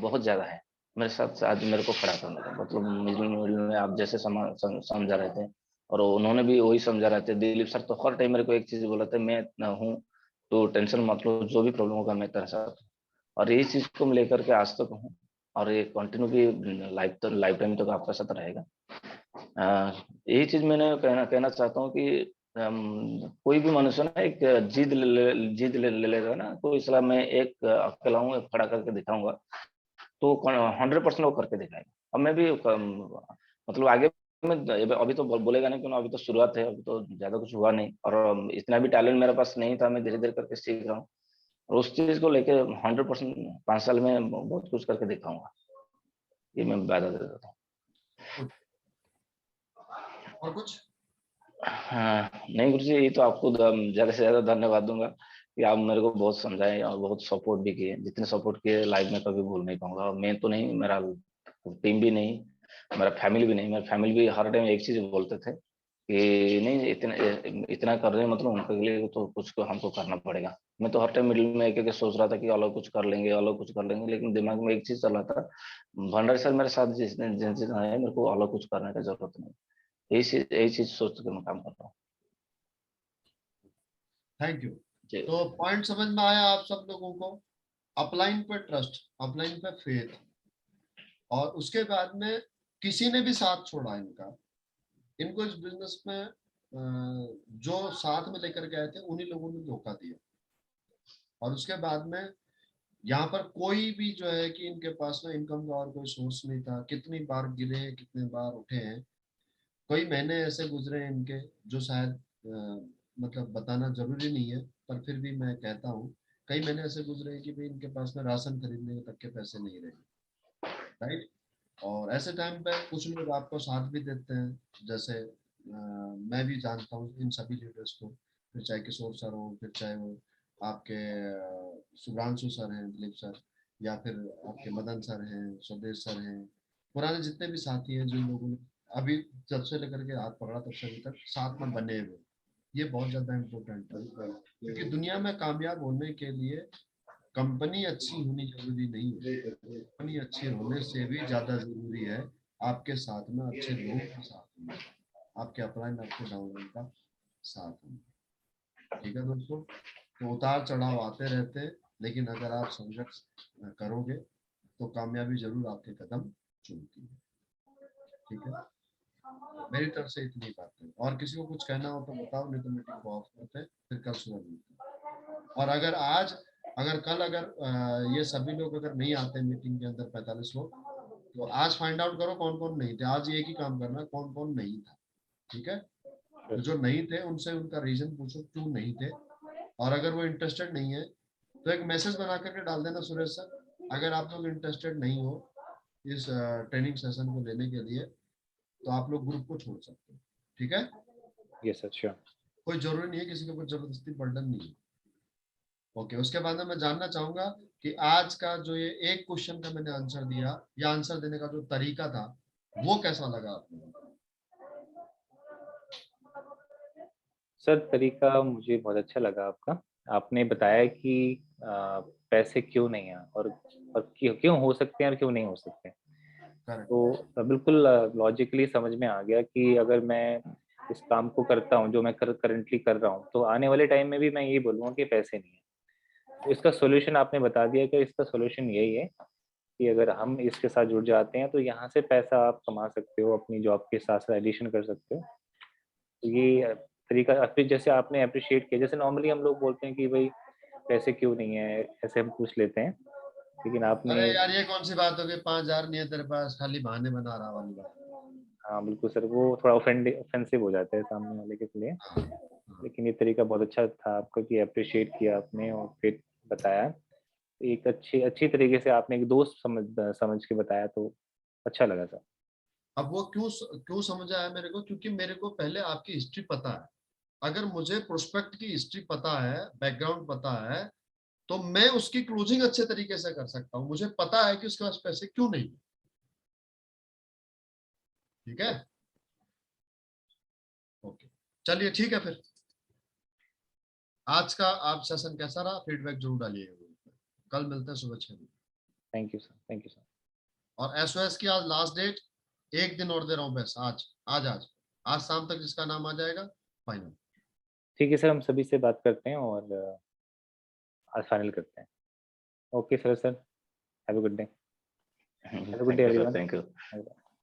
बहुत ज्यादा है मेरे साथ आज मेरे को खड़ा करने का। मतलब मिडिल में आप जैसे समझा रहे थे, और उन्होंने भी वही समझा रहे थे। दिलीप सर तो हर टाइम मेरे को एक चीज बोला था, मैं हूँ तो टेंशन मत लो, जो भी प्रॉब्लम होगा मैं तेरे साथ हूं। और यही चीज को मैं लेकर के आज तक हूँ, और ये कंटिन्यू भी लाइफ टाइम तक आपके साथ रहेगा। यही चीज मैंने कहना चाहता हूँ कि कोई भी मनुष्य ना एक जिद ले लेगा ना, तो इसलिए मैं एक अकेला हूँ, एक खड़ा करके दिखाऊंगा, तो 100% वो करके दिखाएगा। और मैं भी मतलब आगे में अभी तो बोलेगा नहीं, क्योंकि अभी तो शुरुआत है, अभी तो ज्यादा कुछ हुआ नहीं, और इतना भी टैलेंट मेरे पास नहीं था, मैं धीरे धीरे करके सीख रहा हूँ। और उस चीज को लेके 100% 5 साल में बहुत कुछ करके दिखाऊंगा, ये मैं वादा दे देता हूँ। और कुछ? हाँ नहीं गुरु जी, ये तो आपको ज्यादा से ज्यादा धन्यवाद दूंगा कि आप मेरे को बहुत समझाए और बहुत सपोर्ट भी किए। जितने सपोर्ट किए लाइफ में कभी भूल नहीं पाऊंगा। और मैं तो नहीं, मेरा टीम भी नहीं, मेरा फैमिली भी नहीं। मेरा फैमिली भी हर टाइम एक चीज बोलते थे कि नहीं इतना इतना कर रहे हैं, मतलब उनके लिए तो कुछ को हमको करना पड़ेगा। मैं तो हर टाइम मिडिल में एक सोच रहा था कि अलग कुछ कर लेंगे, अलग कुछ कर लेंगे, लेकिन दिमाग में एक चीज चल रहा था, भंडारी सर मेरे साथ जिन चीज है, मेरे को अलग कुछ करने की जरूरत नहीं। यही चीज सोच के मैं काम कर रहा हूँ। Thank you. जी तो पॉइंट समझ में आया आप सब लोगों को? अपलाइन पे ट्रस्ट, अपलाइन पे फेथ, और उसके बाद में किसी ने भी साथ छोड़ा इनका, इनको इस बिजनेस में जो साथ में लेकर गए थे उन्हीं लोगों ने धोखा दिया। और उसके बाद में यहाँ पर कोई भी जो है कि इनके पास में इनकम का और कोई सोर्स नहीं था। कितनी बार गिरे हैं, कितने बार उठे हैं, कई महीने ऐसे गुजरे हैं इनके जो शायद मतलब बताना जरूरी नहीं है, पर फिर भी मैं कहता हूँ कई महीने ऐसे गुजरे हैं कि भाई इनके पास में राशन खरीदने तक के पैसे नहीं रहे, राइट। और ऐसे टाइम पे कुछ लोग आपको साथ भी देते हैं, जैसे मैं भी जानता हूँ इन सभी लीडर्स को, फिर चाहे किशोर सर हो, फिर चाहे वो आपके सुब्रांशु सर हैं, दिलीप सर, या फिर आपके मदन सर हैं, स्वदेश सर हैं, पुराने जितने भी साथी हैं जिन लोगों ने अभी जब से लेकर के हाथ पकड़ा तब से अभी तक साथ में बने हुए, ये बहुत ज्यादा इम्पोर्टेंट है। क्योंकि दुनिया में कामयाब होने के लिए कंपनी अच्छी होनी जरूरी नहीं है, कंपनी अच्छी होने से भी ज्यादा जरूरी है आपके साथ में अच्छे लोग का साथ होना, आपके अपलाइन, आपके डाउनलाइन का साथ होना। ठीक है दोस्तों, तो उतार चढ़ाव आते रहते हैं, लेकिन अगर आप संघर्ष करोगे तो कामयाबी जरूर आपके कदम चूमती है। ठीक है, मेरी तरफ से इतनी बात है। और किसी को कुछ कहना हो तो बताओ, नहीं तो मीटिंग को ऑफ करते हैं, फिर कल सुबह मिलते हैं। और अगर आज, अगर कल, अगर ये सभी लोग अगर नहीं आते मीटिंग के अंदर 45 लोग, तो आज फाइंड आउट करो कौन कौन नहीं थे। आज एक ही काम करना, कौन कौन नहीं था। ठीक है, तो जो नहीं थे उनसे उनका रीजन पूछो क्यों नहीं थे, और अगर वो इंटरेस्टेड नहीं है तो एक मैसेज बना करके डाल देना, सुरेश सर अगर आप लोग इंटरेस्टेड नहीं हो इस ट्रेनिंग सेशन को लेने के लिए तो आप लोग ग्रुप को छोड़ सकते हो। ठीक है, यस सर, श्योर। कोई जरूरी नहीं है, किसी के ऊपर जबरदस्ती बर्डन नहीं है। ओके, उसके बाद में मैं जानना चाहूंगा कि आज का जो ये एक क्वेश्चन का मैंने आंसर दिया, या आंसर देने का जो तरीका था, वो कैसा लगा आपको? सर तरीका मुझे बहुत अच्छा लगा आपका। आपने बताया कि पैसे क्यों नहीं है, और क्यों हो सकते हैं और क्यों नहीं हो सकते हैं। करेक्ट। तो बिल्कुल लॉजिकली समझ में आ गया कि अगर मैं इस काम को करता हूँ जो मैं करंटली कर रहा हूँ, तो आने वाले टाइम में भी मैं यही बोलूँगा कि पैसे नहीं है। तो इसका सॉल्यूशन आपने बता दिया कि इसका सॉल्यूशन यही है कि अगर हम इसके साथ जुड़ जाते हैं तो यहाँ से पैसा आप कमा सकते हो, अपनी जॉब के साथ साथ एडिशन कर सकते हो। तो ये तरीका फिर जैसे आपने अप्रिशिएट किया, जैसे नॉर्मली हम लोग बोलते हैं कि भाई पैसे क्यों नहीं है, ऐसे हम पूछ लेते हैं, लेकिन आपने। अरे यार ये कौन सी बात हो गई, 5,000 नहीं है तेरे पास, खाली बहाने बना रहा वाली बात। हाँ बिल्कुल सर, वो थोड़ा ऑफेंसिव हो जाता है सामने वाले के लिए। हाँ, हाँ। लेकिन ये तरीका बहुत अच्छा था आपका कि अप्रिशिएट किया आपने और फिर बताया। एक अच्छी अच्छी तरीके से आपने एक दोस्त समझ के बताया, तो अच्छा लगा सर। अब वो क्यों क्यों समझ आया मेरे को, क्योंकि मेरे को पहले आपकी हिस्ट्री पता है। अगर मुझे प्रोस्पेक्ट की हिस्ट्री पता है, बैकग्राउंड पता है, तो मैं उसकी क्लोजिंग अच्छे तरीके से कर सकता हूँ। मुझे पता है कि उसके पास पैसे क्यों नहीं। ठीक है, ओके, चलिए ठीक है फिर। आज का आप सेशन कैसा रहा, फीडबैक जरूर डालिएगा। कल मिलते हैं सुबह 6 बजे। Thank you sir, thank you sir. और एसओएस की आज लास्ट डेट, एक दिन और दे रहा हूँ बस। आज शाम तक जिसका नाम आ जाएगा फाइनल। ठीक है सर, हम सभी से बात करते हैं और आज फाइनल करते हैं। Okay sir, have a good day. Have a good day thank you sir, everyone. Thank you.